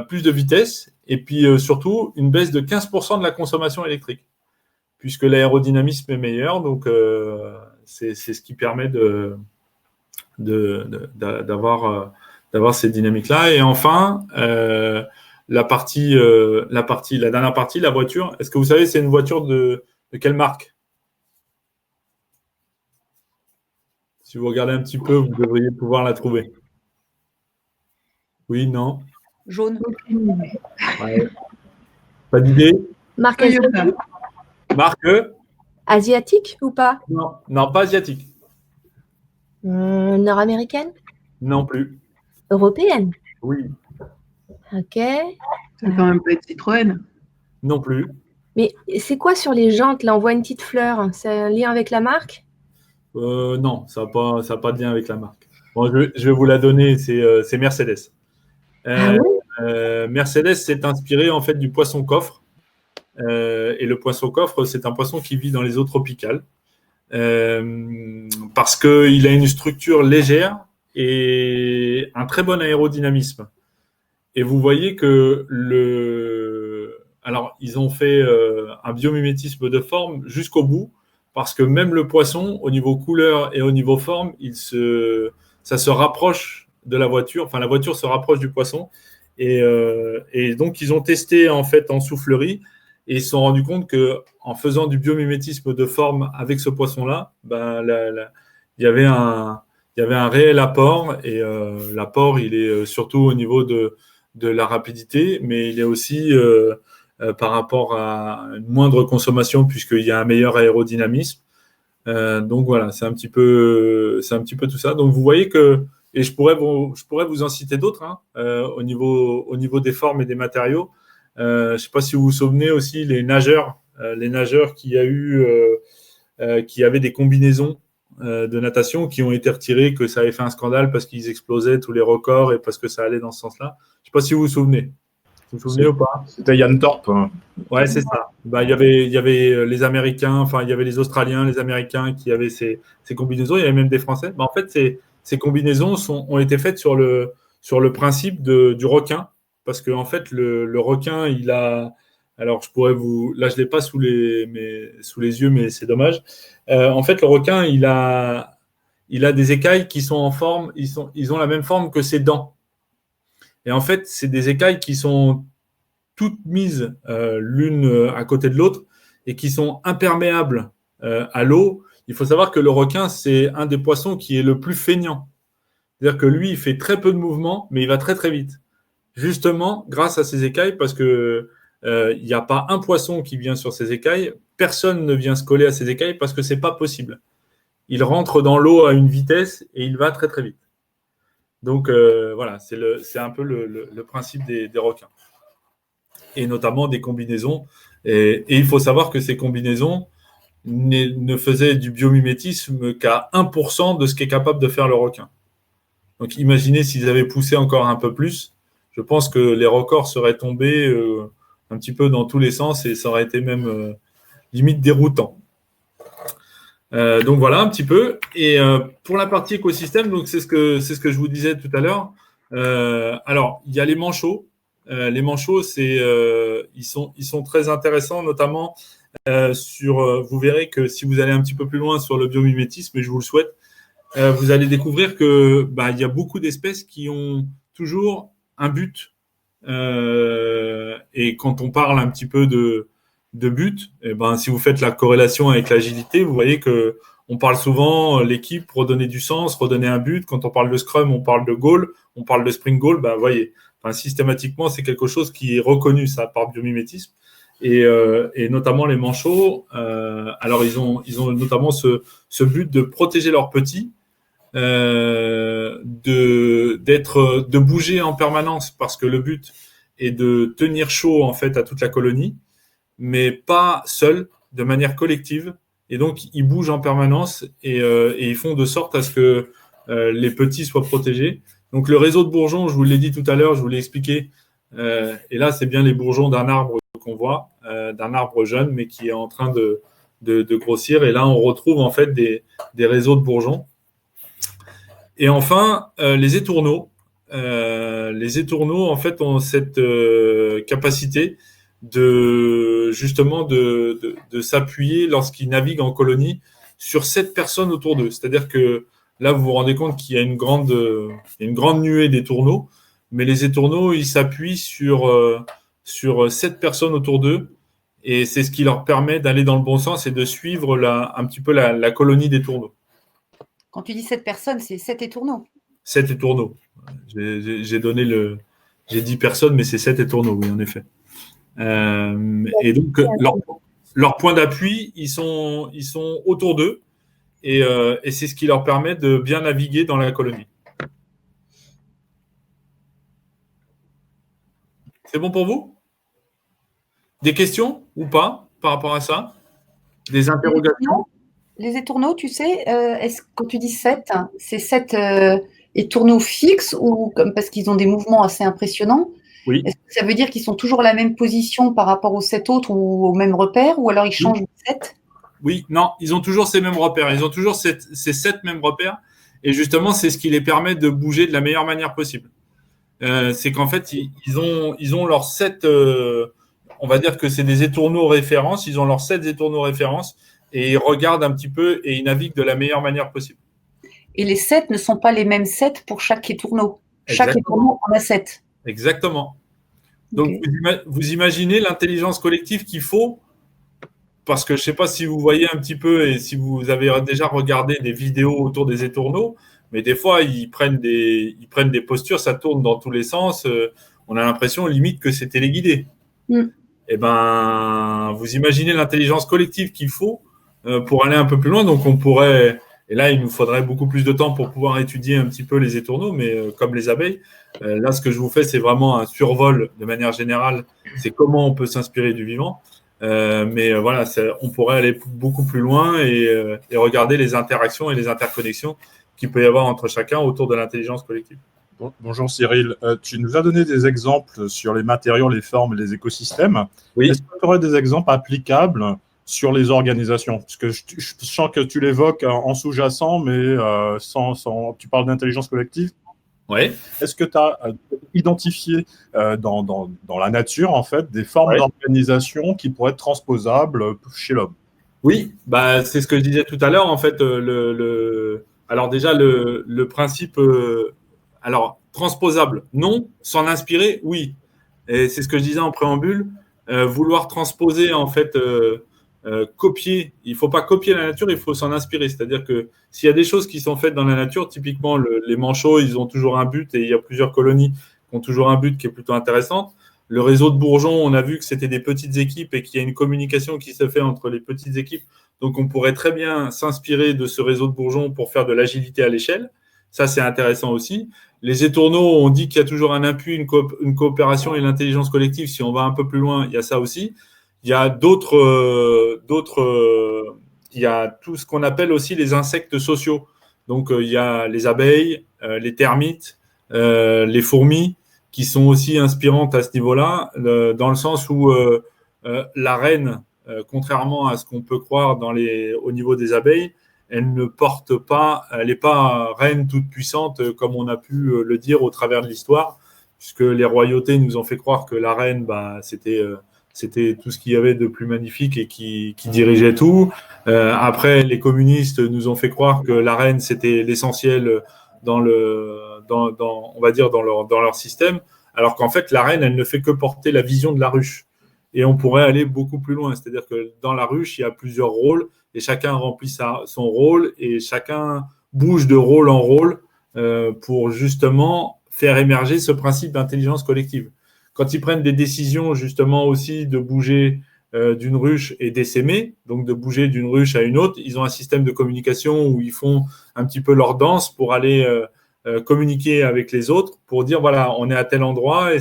plus de vitesse, et puis surtout, une baisse de 15% de la consommation électrique, puisque l'aérodynamisme est meilleur. Donc, c'est ce qui permet d'avoir ces dynamiques-là. Et enfin, la dernière partie, la voiture. Est-ce que vous savez, c'est une voiture de quelle marque? Si vous regardez un petit peu, vous devriez pouvoir la trouver. Oui, non? Jaune. Ouais. Pas d'idée? Marque asiatique, Marque? asiatique ou pas? Non, pas asiatique. Nord-américaine? Non plus. Européenne? Oui. Ok. Ça peut quand même pas être Citroën. Non plus. Mais c'est quoi sur les jantes? Là, on voit une petite fleur. C'est un lien avec la marque? Non, ça n'a pas de lien avec la marque. Bon, je vais vous la donner, c'est Mercedes. Ah oui? Mercedes s'est inspiré en fait du poisson coffre. Et le poisson coffre, c'est un poisson qui vit dans les eaux tropicales. Parce qu'il a une structure légère et un très bon aérodynamisme. Et vous voyez que alors, ils ont fait un biomimétisme de forme jusqu'au bout, parce que même le poisson, au niveau couleur et au niveau forme, ça se rapproche de la voiture. Enfin, la voiture se rapproche du poisson. Et donc, ils ont testé en fait en soufflerie et ils se sont rendus compte qu'en faisant du biomimétisme de forme avec ce poisson-là, il y avait il y avait un réel apport. Et l'apport, il est surtout au niveau de la rapidité, mais il est aussi par rapport à une moindre consommation, puisqu'il y a un meilleur aérodynamisme. Donc voilà, c'est un petit peu tout ça. Donc vous voyez que, et je pourrais vous en citer d'autres hein, au niveau des formes et des matériaux. Je ne sais pas si vous vous souvenez aussi les nageurs qui avaient des combinaisons de natation qui ont été retirées, que ça avait fait un scandale parce qu'ils explosaient tous les records et parce que ça allait dans ce sens-là. Je ne sais pas si vous vous souvenez. Vous vous souvenez ou pas? C'était Yann Thorpe. Hein. Ouais, c'est ça. Il y avait les Américains, enfin, il y avait les Australiens, les Américains qui avaient ces combinaisons. Il y avait même des Français. En fait, ces combinaisons ont été faites sur le principe du requin. Parce que, en fait, le requin, il a. Alors, là, je ne l'ai pas sous les yeux, mais c'est dommage. En fait, le requin, il a des écailles qui sont en forme. Ils ont la même forme que ses dents. Et en fait, c'est des écailles qui sont toutes mises l'une à côté de l'autre et qui sont imperméables à l'eau. Il faut savoir que le requin, c'est un des poissons qui est le plus feignant. C'est-à-dire que lui, il fait très peu de mouvements, mais il va très, très vite. Justement, grâce à ses écailles, parce que il n'y a pas un poisson qui vient sur ses écailles. Personne ne vient se coller à ses écailles parce que ce n'est pas possible. Il rentre dans l'eau à une vitesse et il va très, très vite. Donc, voilà, c'est un peu le principe des requins. Et notamment des combinaisons. Et il faut savoir que ces combinaisons ne faisaient du biomimétisme qu'à 1% de ce qu'est capable de faire le requin. Donc, imaginez s'ils avaient poussé encore un peu plus. Je pense que les records seraient tombés un petit peu dans tous les sens et ça aurait été même limite déroutant. Donc voilà un petit peu. Et pour la partie écosystème, donc c'est ce que je vous disais tout à l'heure. Alors il y a les manchots. Les manchots, ils sont très intéressants, notamment vous verrez que si vous allez un petit peu plus loin sur le biomimétisme, et je vous le souhaite, vous allez découvrir que il y a beaucoup d'espèces qui ont toujours un but. Et quand on parle un petit peu de but, si vous faites la corrélation avec l'agilité, vous voyez que on parle souvent l'équipe, redonner du sens, redonner un but. Quand on parle de Scrum, on parle de goal, on parle de sprint goal. Vous voyez, systématiquement, c'est quelque chose qui est reconnu ça par biomimétisme. Et notamment les manchots, alors ils ont notamment ce but de protéger leurs petits, de bouger en permanence parce que le but est de tenir chaud en fait à toute la colonie, mais pas seul, de manière collective. Et donc ils bougent en permanence et ils font de sorte à ce que les petits soient protégés. Donc le réseau de bourgeons, je vous l'ai dit tout à l'heure, je vous l'ai expliqué. Et là, c'est bien les bourgeons d'un arbre qu'on voit, d'un arbre jeune, mais qui est en train de grossir. Et là, on retrouve en fait des réseaux de bourgeons. Et enfin, les étourneaux. Les étourneaux, en fait, ont cette capacité de s'appuyer lorsqu'ils naviguent en colonie sur 7 personnes autour d'eux. C'est-à-dire que là, vous vous rendez compte qu'il y a une grande nuée d'étourneaux, mais les étourneaux, ils s'appuient sur 7 personnes autour d'eux, et c'est ce qui leur permet d'aller dans le bon sens et de suivre un petit peu la colonie d'étourneaux. Quand tu dis 7 personnes, c'est 7 étourneaux. 7 étourneaux. J'ai dit personnes, mais c'est 7 étourneaux, oui, en effet. Et donc, leur point d'appui, ils sont autour d'eux, et c'est ce qui leur permet de bien naviguer dans la colonie. C'est bon pour vous? Des questions ou pas par rapport à ça? Des interrogations? Les étourneaux, tu sais, quand tu dis 7, c'est 7 étourneaux fixes ou parce qu'ils ont des mouvements assez impressionnants? Oui. Est-ce que ça veut dire qu'ils sont toujours à la même position par rapport aux 7 autres ou au même repère, ou alors ils changent de 7? Oui, non, ils ont toujours ces mêmes repères. Ils ont toujours ces 7 mêmes repères. Et justement, c'est ce qui les permet de bouger de la meilleure manière possible. C'est qu'en fait, ils ont leurs 7, on va dire que c'est des étourneaux références. Ils ont leurs 7 étourneaux références et ils regardent un petit peu et ils naviguent de la meilleure manière possible. Et les 7 ne sont pas les mêmes 7 pour chaque étourneau. Chaque étourneau en a 7. Exactement. Donc, vous imaginez l'intelligence collective qu'il faut, parce que je ne sais pas si vous voyez un petit peu et si vous avez déjà regardé des vidéos autour des étourneaux, mais des fois, ils prennent des postures, ça tourne dans tous les sens. On a l'impression, limite, que c'est téléguidé. Et ben, vous imaginez l'intelligence collective qu'il faut pour aller un peu plus loin. Donc, on pourrait, et là, il nous faudrait beaucoup plus de temps pour pouvoir étudier un petit peu les étourneaux, mais comme les abeilles, là, ce que je vous fais, c'est vraiment un survol de manière générale. C'est comment on peut s'inspirer du vivant. Mais voilà, on pourrait aller beaucoup plus loin et regarder les interactions et les interconnexions qu'il peut y avoir entre chacun autour de l'intelligence collective. Bonjour Cyril, tu nous as donné des exemples sur les matériaux, les formes et les écosystèmes. Oui. Est-ce que tu aurais des exemples applicables sur les organisations? Parce que je sens que tu l'évoques en sous-jacent, mais tu parles d'intelligence collective. Oui. Est-ce que tu as identifié dans la nature, en fait, des formes d'organisation qui pourraient être transposables chez l'homme? Oui, bah, c'est ce que je disais tout à l'heure. En fait, alors déjà, le principe, alors transposable, non. S'en inspirer, oui. Et c'est ce que je disais en préambule. Vouloir transposer, en fait, copier. Il ne faut pas copier la nature, il faut s'en inspirer. C'est-à-dire que s'il y a des choses qui sont faites dans la nature, typiquement les manchots, ils ont toujours un but et il y a plusieurs colonies qui ont toujours un but qui est plutôt intéressant. Le réseau de bourgeons, on a vu que c'était des petites équipes et qu'il y a une communication qui se fait entre les petites équipes. Donc, on pourrait très bien s'inspirer de ce réseau de bourgeons pour faire de l'agilité à l'échelle. Ça, c'est intéressant aussi. Les étourneaux, on dit qu'il y a toujours un appui, une coopération et l'intelligence collective. Si on va un peu plus loin, il y a ça aussi. Il y a il y a tout ce qu'on appelle aussi les insectes sociaux. Donc, il y a les abeilles, les termites, les fourmis, qui sont aussi inspirantes à ce niveau-là, dans le sens où la reine, contrairement à ce qu'on peut croire au niveau des abeilles, elle ne porte pas, elle n'est pas reine toute puissante comme on a pu le dire au travers de l'histoire, puisque les royautés nous ont fait croire que la reine, c'était tout ce qu'il y avait de plus magnifique et qui dirigeait tout. Après, les communistes nous ont fait croire que la reine, c'était l'essentiel dans on va dire dans leur système, alors qu'en fait, la reine, elle ne fait que porter la vision de la ruche. Et on pourrait aller beaucoup plus loin. C'est-à-dire que dans la ruche, il y a plusieurs rôles et chacun remplit son rôle et chacun bouge de rôle en rôle pour justement faire émerger ce principe d'intelligence collective. Quand ils prennent des décisions justement aussi de bouger d'une ruche et d'essaimer, donc de bouger d'une ruche à une autre, ils ont un système de communication où ils font un petit peu leur danse pour aller communiquer avec les autres, pour dire voilà, on est à tel endroit et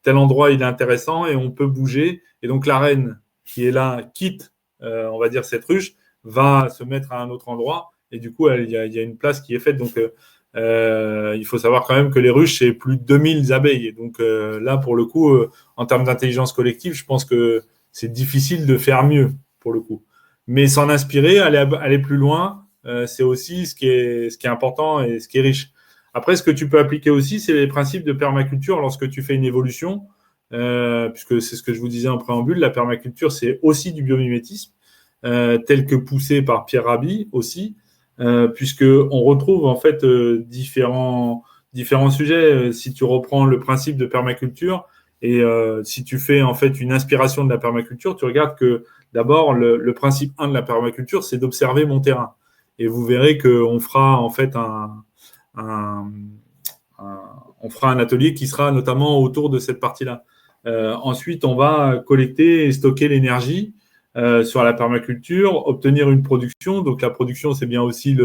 tel endroit il est intéressant et on peut bouger. Et donc la reine qui est là quitte, on va dire, cette ruche, va se mettre à un autre endroit et du coup il y a une place qui est faite. Donc il faut savoir quand même que les ruches, c'est plus de 2000 abeilles. Et donc là, pour le coup, en termes d'intelligence collective, je pense que c'est difficile de faire mieux, pour le coup. Mais s'en inspirer, aller plus loin, c'est aussi ce qui est important et ce qui est riche. Après, ce que tu peux appliquer aussi, c'est les principes de permaculture lorsque tu fais une évolution, puisque c'est ce que je vous disais en préambule, la permaculture, c'est aussi du biomimétisme, tel que poussé par Pierre Rabhi aussi, puisqu'on retrouve en fait différents sujets. Si tu reprends le principe de permaculture et si tu fais en fait une inspiration de la permaculture, tu regardes que d'abord le principe 1 de la permaculture, c'est d'observer mon terrain. Et vous verrez qu'on fera en fait on fera un atelier qui sera notamment autour de cette partie-là. Ensuite, on va collecter et stocker l'énergie sur la permaculture, obtenir une production. Donc la production, c'est bien aussi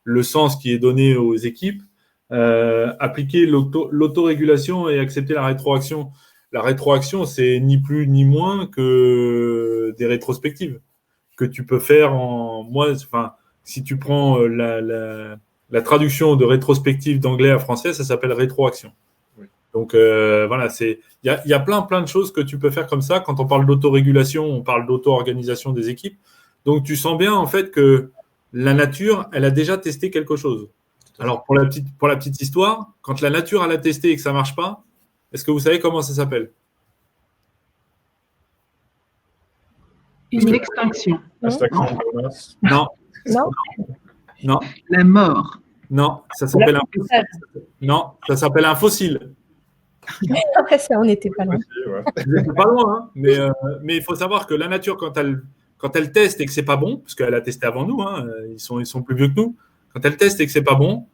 le sens qui est donné aux équipes. Appliquer l'autorégulation et accepter la rétroaction. La rétroaction, c'est ni plus ni moins que des rétrospectives que tu peux faire si tu prends la traduction de rétrospective d'anglais à français, ça s'appelle rétroaction. Oui. Donc voilà, il y a plein de choses que tu peux faire comme ça. Quand on parle d'autorégulation, on parle d'auto-organisation des équipes. Donc tu sens bien en fait que la nature, elle a déjà testé quelque chose. Alors pour la petite histoire, quand la nature elle a testé et que ça marche pas, est-ce que vous savez comment ça s'appelle? Une extinction. Non. Non. Non. La mort. Non, ça s'appelle un fossile. Non, ça s'appelle un fossile. Ça, on n'était pas loin. Vous n'êtes pas loin, hein, mais il faut savoir que la nature, quand elle teste et que c'est pas bon, parce qu'elle a testé avant nous, hein, ils sont plus vieux que nous, Quand elle teste et que c'est pas bon,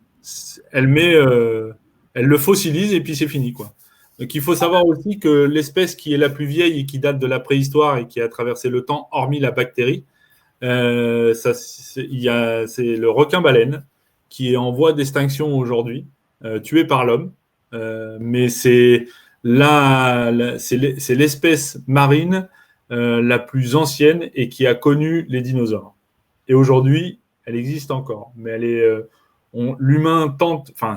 elle le fossilise et puis c'est fini, quoi. Donc il faut savoir aussi que l'espèce qui est la plus vieille et qui date de la préhistoire et qui a traversé le temps, hormis la bactérie, c'est le requin-baleine qui est en voie d'extinction aujourd'hui, tué par l'homme. Mais c'est l'espèce marine la plus ancienne et qui a connu les dinosaures. Et aujourd'hui, elle existe encore, mais elle est,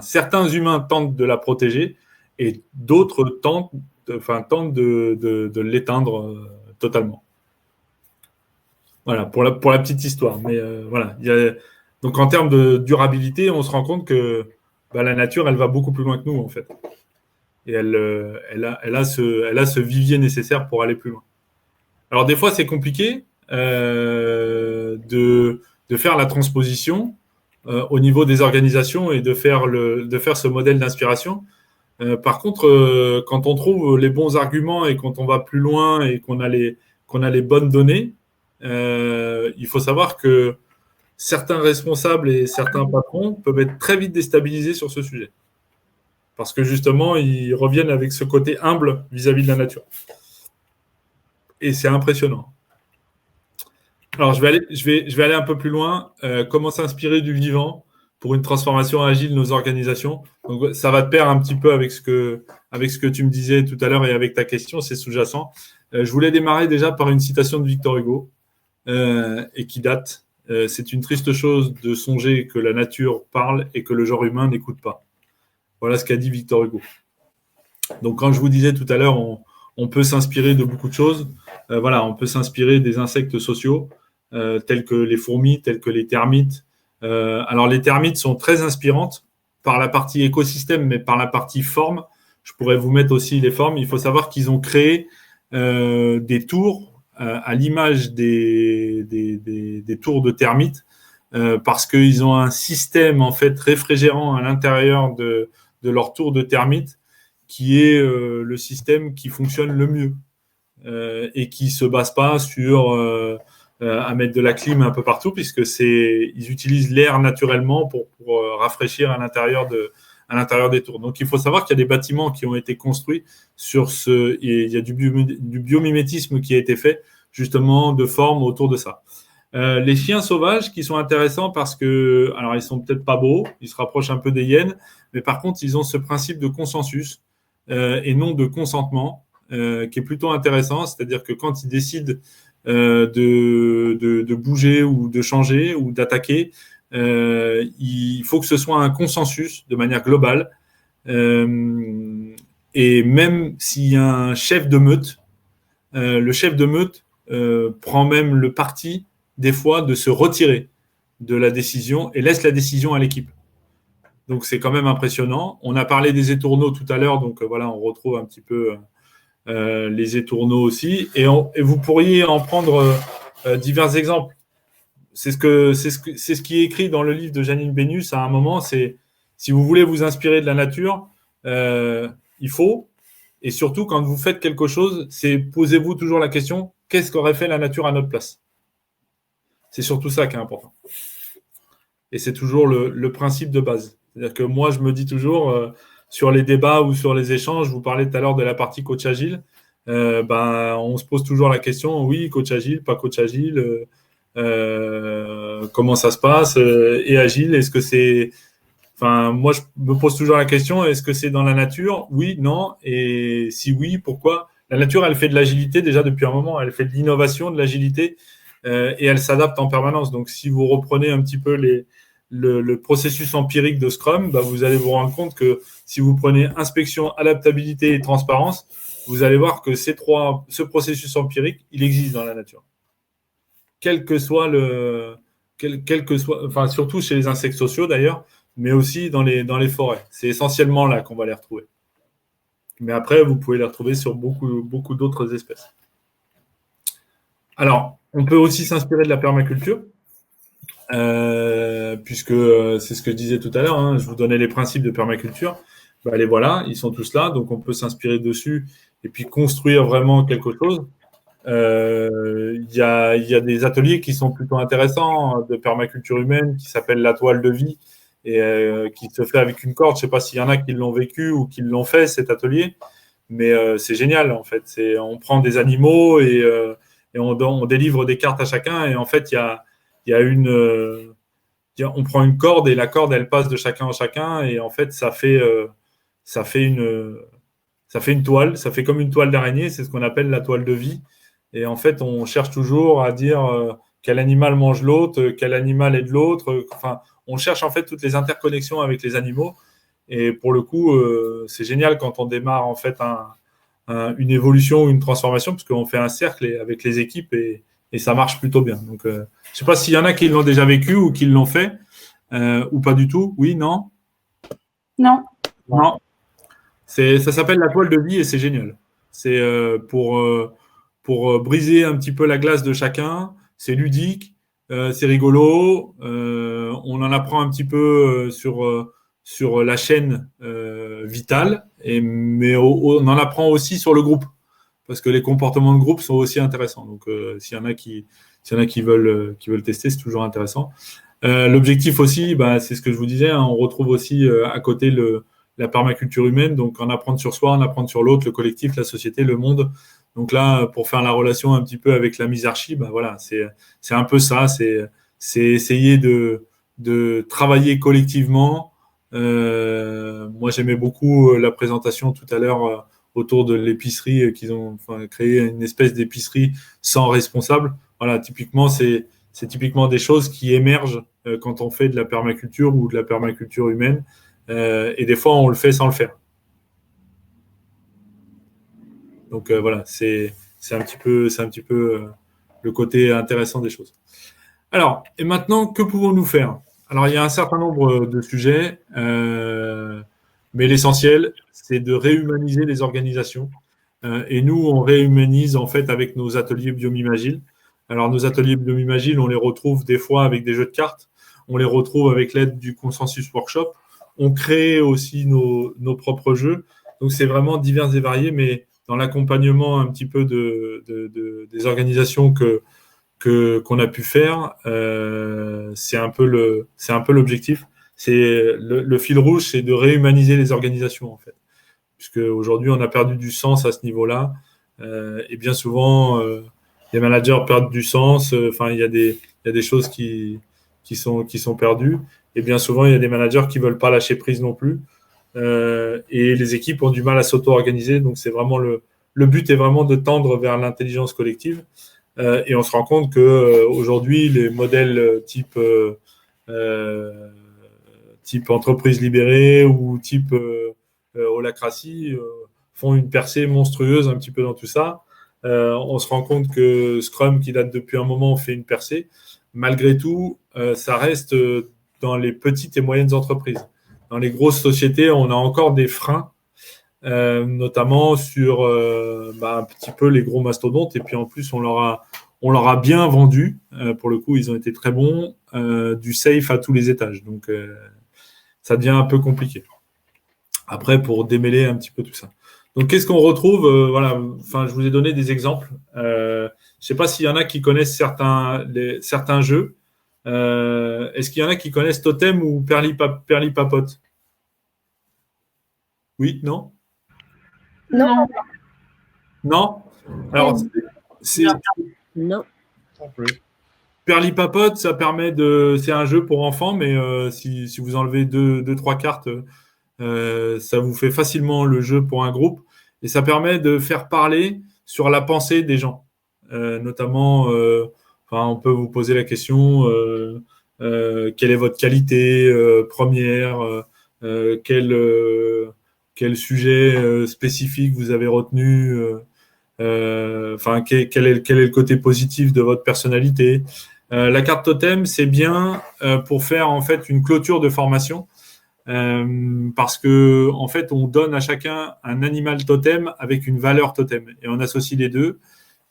certains humains tentent de la protéger et d'autres tentent de l'éteindre totalement. Voilà, pour la petite histoire. Mais voilà, donc en termes de durabilité, on se rend compte que la nature, elle va beaucoup plus loin que nous, en fait. Et elle a ce vivier nécessaire pour aller plus loin. Alors des fois, c'est compliqué de faire la transposition au niveau des organisations et de faire ce modèle d'inspiration. Par contre, quand on trouve les bons arguments et quand on va plus loin et qu'on a les bonnes données, il faut savoir que certains responsables et certains patrons peuvent être très vite déstabilisés sur ce sujet. Parce que justement, ils reviennent avec ce côté humble vis-à-vis de la nature. Et c'est impressionnant. Alors, je vais aller un peu plus loin. Comment s'inspirer du vivant pour une transformation agile de nos organisations. Donc, ça va de pair un petit peu avec ce que tu me disais tout à l'heure et avec ta question, c'est sous-jacent. Je voulais démarrer déjà par une citation de Victor Hugo et qui date. C'est une triste chose de songer que la nature parle et que le genre humain n'écoute pas. Voilà ce qu'a dit Victor Hugo. Donc, quand je vous disais tout à l'heure, on peut s'inspirer de beaucoup de choses. On peut s'inspirer des insectes sociaux, tels que les fourmis, tels que les termites. Alors, les termites sont très inspirantes par la partie écosystème, mais par la partie forme. Je pourrais vous mettre aussi les formes. Il faut savoir qu'ils ont créé des tours à l'image des tours de termites, parce qu'ils ont un système en fait réfrigérant à l'intérieur de leur tour de termites, qui est le système qui fonctionne le mieux et qui se base pas sur à mettre de la clim un peu partout, puisque ils utilisent l'air naturellement pour rafraîchir à l'intérieur des tours. Donc il faut savoir qu'il y a des bâtiments qui ont été construits et il y a du biomimétisme qui a été fait justement de forme autour de ça. Les chiens sauvages qui sont intéressants parce que, alors ils sont peut-être pas beaux, ils se rapprochent un peu des hyènes, mais par contre ils ont ce principe de consensus et non de consentement qui est plutôt intéressant, c'est-à-dire que quand ils décident de bouger ou de changer ou d'attaquer, il faut que ce soit un consensus de manière globale, et même s'il y a un chef de meute, le chef de meute prend même le parti des fois de se retirer de la décision et laisse la décision à l'équipe. Donc c'est quand même impressionnant. On a parlé des étourneaux tout à l'heure, donc voilà, on retrouve un petit peu les étourneaux aussi, et vous pourriez en prendre divers exemples. C'est ce qui est écrit dans le livre de Janine Bénus à un moment. C'est si vous voulez vous inspirer de la nature, il faut, et surtout quand vous faites quelque chose, posez-vous toujours la question, qu'est-ce qu'aurait fait la nature à notre place? C'est surtout ça qui est important. Et c'est toujours le principe de base. C'est-à-dire que moi, je me dis toujours, sur les débats ou sur les échanges, je vous parlais tout à l'heure de la partie coach agile, on se pose toujours la question, oui, coach agile, pas coach agile, comment ça se passe, et agile, est-ce que c'est... Enfin, moi, je me pose toujours la question, est-ce que c'est dans la nature? Oui, non, et si oui, pourquoi? La nature, elle fait de l'agilité déjà depuis un moment, elle fait de l'innovation, de l'agilité, et elle s'adapte en permanence. Donc, si vous reprenez un petit peu le processus empirique de Scrum, vous allez vous rendre compte que si vous prenez inspection, adaptabilité et transparence, vous allez voir que ce processus empirique, il existe dans la nature. Quel que soit enfin, surtout chez les insectes sociaux d'ailleurs, mais aussi dans les forêts. C'est essentiellement là qu'on va les retrouver. Mais après, vous pouvez les retrouver sur beaucoup, beaucoup d'autres espèces. Alors, on peut aussi s'inspirer de la permaculture, puisque c'est ce que je disais tout à l'heure, hein, je vous donnais les principes de permaculture. Les voilà, ils sont tous là, donc on peut s'inspirer dessus et puis construire vraiment quelque chose. Il y a des ateliers qui sont plutôt intéressants de permaculture humaine qui s'appellent la toile de vie et qui se fait avec une corde. Je ne sais pas s'il y en a qui l'ont vécu ou qui l'ont fait, cet atelier, mais c'est génial en fait. On prend des animaux et on délivre des cartes à chacun et en fait, on prend une corde et la corde, elle passe de chacun en chacun et en fait, ça fait une toile, ça fait comme une toile d'araignée, c'est ce qu'on appelle la toile de vie. Et en fait, on cherche toujours à dire quel animal mange l'autre, quel animal est de l'autre. Enfin, on cherche en fait toutes les interconnexions avec les animaux. Et pour le coup, c'est génial quand on démarre en fait une évolution ou une transformation, parce qu'on fait un cercle avec les équipes et ça marche plutôt bien. Donc, je ne sais pas s'il y en a qui l'ont déjà vécu ou qui l'ont fait ou pas du tout. Oui, non? Non. Non. Ça s'appelle la toile de vie et c'est génial. C'est pour briser un petit peu la glace de chacun. C'est ludique, c'est rigolo. On en apprend un petit peu sur la chaîne vitale, mais on en apprend aussi sur le groupe, parce que les comportements de groupe sont aussi intéressants. Donc, s'il y en a qui veulent tester, c'est toujours intéressant. L'objectif aussi, c'est ce que je vous disais, hein, on retrouve aussi à côté la permaculture humaine, donc en apprendre sur soi, en apprendre sur l'autre, le collectif, la société, le monde. Donc là, pour faire la relation un petit peu avec la misarchie, voilà, c'est un peu ça, c'est essayer de travailler collectivement. Moi, j'aimais beaucoup la présentation tout à l'heure autour de l'épicerie qu'ils ont créé une espèce d'épicerie sans responsable. Voilà, typiquement, c'est typiquement des choses qui émergent quand on fait de la permaculture ou de la permaculture humaine. Et des fois, on le fait sans le faire. Donc voilà, c'est un petit peu le côté intéressant des choses. Alors, et maintenant, que pouvons-nous faire? Alors, il y a un certain nombre de sujets, mais l'essentiel, c'est de réhumaniser les organisations. Et nous, on réhumanise en fait avec nos ateliers Biomimagile. Alors, nos ateliers Biomimagile, on les retrouve des fois avec des jeux de cartes, on les retrouve avec l'aide du Consensus Workshop. On crée aussi nos propres jeux. Donc, c'est vraiment divers et varié, mais dans l'accompagnement un petit peu des organisations qu'on a pu faire, c'est un peu l'objectif. C'est le fil rouge, c'est de réhumaniser les organisations, en fait. Puisque aujourd'hui, on a perdu du sens à ce niveau-là. Et bien souvent, les managers perdent du sens. Enfin, il y a des choses qui sont perdues. Et bien souvent, il y a des managers qui ne veulent pas lâcher prise non plus. Et les équipes ont du mal à s'auto-organiser. Donc, c'est vraiment le but est vraiment de tendre vers l'intelligence collective. Et on se rend compte qu'aujourd'hui, les modèles type entreprise libérée ou type holacratie font une percée monstrueuse un petit peu dans tout ça. On se rend compte que Scrum, qui date depuis un moment, fait une percée. Malgré tout, ça reste dans les petites et moyennes entreprises. Dans les grosses sociétés, on a encore des freins, notamment sur un petit peu les gros mastodontes. Et puis en plus, on leur a bien vendu. Pour le coup, ils ont été très bons. Du safe à tous les étages. Donc, ça devient un peu compliqué. Après, pour démêler un petit peu tout ça. Donc, qu'est-ce qu'on retrouve voilà. Enfin, je vous ai donné des exemples. Je ne sais pas s'il y en a qui connaissent certains jeux. Est-ce qu'il y en a qui connaissent Totem ou Perlipapote? Oui, non? Non. Non? Alors, Non. Perlipapote, ça permet c'est un jeu pour enfants, mais si vous enlevez deux, trois cartes, ça vous fait facilement le jeu pour un groupe. Et ça permet de faire parler sur la pensée des gens. Notamment, on peut vous poser la question, quelle est votre qualité première, quel sujet spécifique vous avez retenu, quel est le côté positif de votre personnalité. La carte totem, c'est bien pour faire en fait une clôture de formation. Parce que en fait, on donne à chacun un animal totem avec une valeur totem et on associe les deux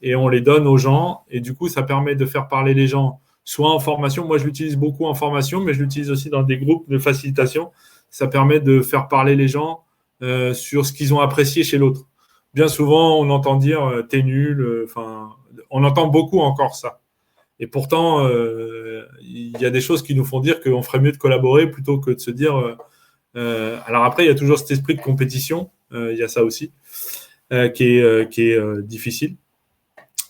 et on les donne aux gens et du coup, ça permet de faire parler les gens soit en formation. Moi, je l'utilise beaucoup en formation, mais je l'utilise aussi dans des groupes de facilitation. Ça permet de faire parler les gens sur ce qu'ils ont apprécié chez l'autre. bien souvent, on entend dire t'es nul. Enfin, on entend beaucoup encore ça. Et pourtant, il y a des choses qui nous font dire qu'on ferait mieux de collaborer plutôt que de se dire. Alors après, il y a toujours cet esprit de compétition. Il y a ça aussi qui est difficile.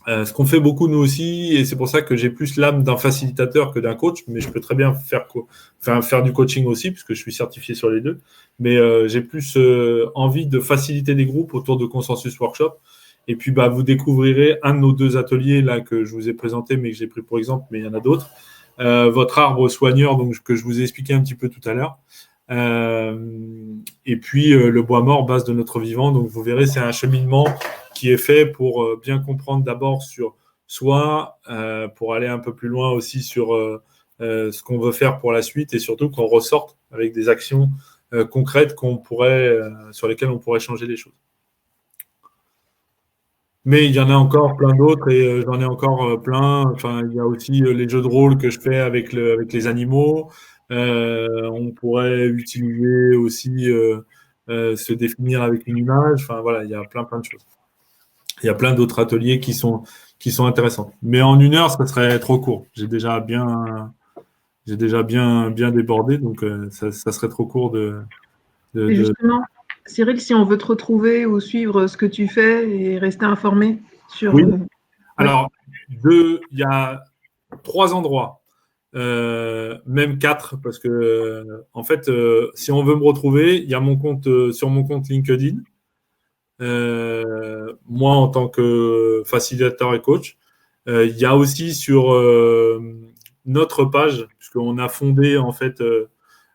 Ce qu'on fait beaucoup nous aussi, et c'est pour ça que j'ai plus l'âme d'un facilitateur que d'un coach, mais je peux très bien faire du coaching aussi, puisque je suis certifié sur les deux. Mais j'ai plus envie de faciliter des groupes autour de Consensus Workshop. Et puis, vous découvrirez un de nos 2 ateliers là que je vous ai présenté, mais que j'ai pris pour exemple, mais il y en a d'autres. Votre arbre soigneur, donc que je vous ai expliqué un petit peu tout à l'heure. Et puis le bois mort, base de notre vivant. Donc vous verrez, c'est un cheminement qui est fait pour bien comprendre d'abord sur soi, pour aller un peu plus loin aussi sur ce qu'on veut faire pour la suite, et surtout qu'on ressorte avec des actions concrètes sur lesquelles on pourrait changer les choses. Mais il y en a encore plein d'autres, et j'en ai encore plein. Enfin, il y a aussi les jeux de rôle que je fais avec les animaux. On pourrait utiliser aussi se définir avec une image. Enfin voilà, il y a plein de choses. Il y a plein d'autres ateliers qui sont intéressants. Mais en 1 heure, ça serait trop court. J'ai déjà bien débordé, donc ça serait trop court Et justement, Cyril, si on veut te retrouver ou suivre ce que tu fais et rester informé sur... Oui. Alors, il y a 3 endroits. Même 4, parce que en fait, si on veut me retrouver, il y a mon compte sur mon compte LinkedIn, moi en tant que facilitateur et coach. Il y a aussi sur notre page, puisqu'on a fondé en fait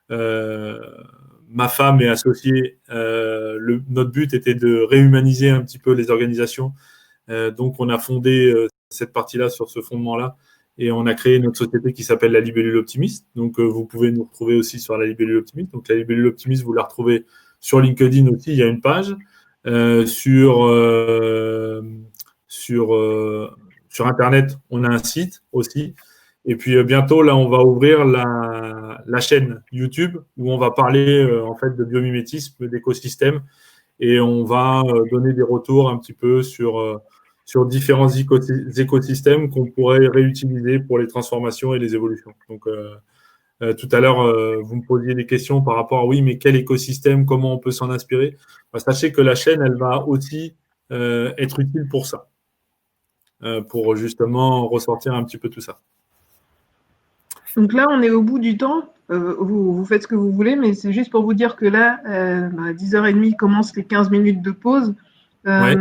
ma femme est associée. Notre but était de réhumaniser un petit peu les organisations, donc on a fondé cette partie-là sur ce fondement-là. Et on a créé notre société qui s'appelle La Libellule Optimiste. Donc, vous pouvez nous retrouver aussi sur La Libellule Optimiste. Donc, La Libellule Optimiste, vous la retrouvez sur LinkedIn aussi. Il y a une page. Sur Internet, on a un site aussi. Et puis, bientôt, là, on va ouvrir la chaîne YouTube où on va parler, en fait, de biomimétisme, d'écosystème. Et on va donner des retours un petit peu sur différents écosystèmes qu'on pourrait réutiliser pour les transformations et les évolutions. Donc, tout à l'heure, vous me posiez des questions par rapport à oui, mais quel écosystème, comment on peut s'en inspirer. Sachez que la chaîne, elle va aussi être utile pour ça, pour justement ressortir un petit peu tout ça. Donc là, on est au bout du temps. Vous faites ce que vous voulez, mais c'est juste pour vous dire que là, à 10h30 commencent les 15 minutes de pause. Ouais.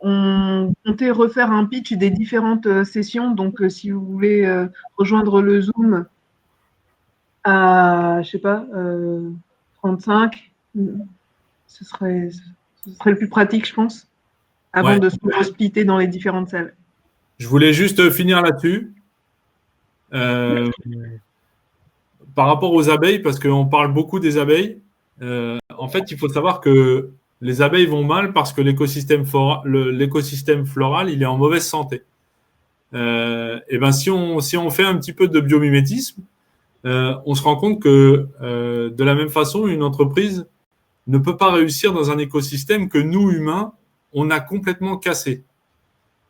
On comptait refaire un pitch des différentes sessions. Donc, si vous voulez rejoindre le Zoom à, je sais pas, 35, ce serait le plus pratique, je pense, avant de se splitter dans les différentes salles. Je voulais juste finir là-dessus. Par rapport aux abeilles, parce qu'on parle beaucoup des abeilles, en fait, il faut savoir que les abeilles vont mal parce que l'écosystème floral, il est en mauvaise santé. Et ben, si on fait un petit peu de biomimétisme, on se rend compte que de la même façon, une entreprise ne peut pas réussir dans un écosystème que nous, humains, on a complètement cassé.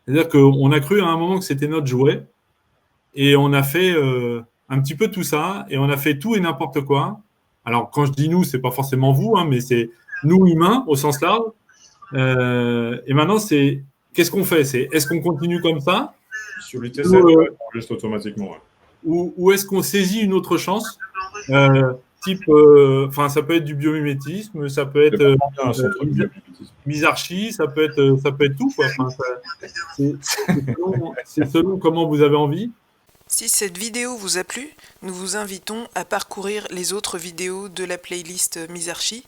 C'est-à-dire qu'on a cru à un moment que c'était notre jouet et on a fait un petit peu tout ça et on a fait tout et n'importe quoi. Alors, quand je dis nous, c'est pas forcément vous, hein, mais c'est nous humains au sens large. Et maintenant, qu'est-ce qu'on fait? Est-ce qu'on continue comme ça? Sur l'UT7, juste automatiquement. Ouais. Ou est-ce qu'on saisit une autre chance type, ça peut être du biomimétisme, ça peut être misarchie, ça peut être tout, quoi. C'est selon comment vous avez envie. Si cette vidéo vous a plu, nous vous invitons à parcourir les autres vidéos de la playlist Misarchie.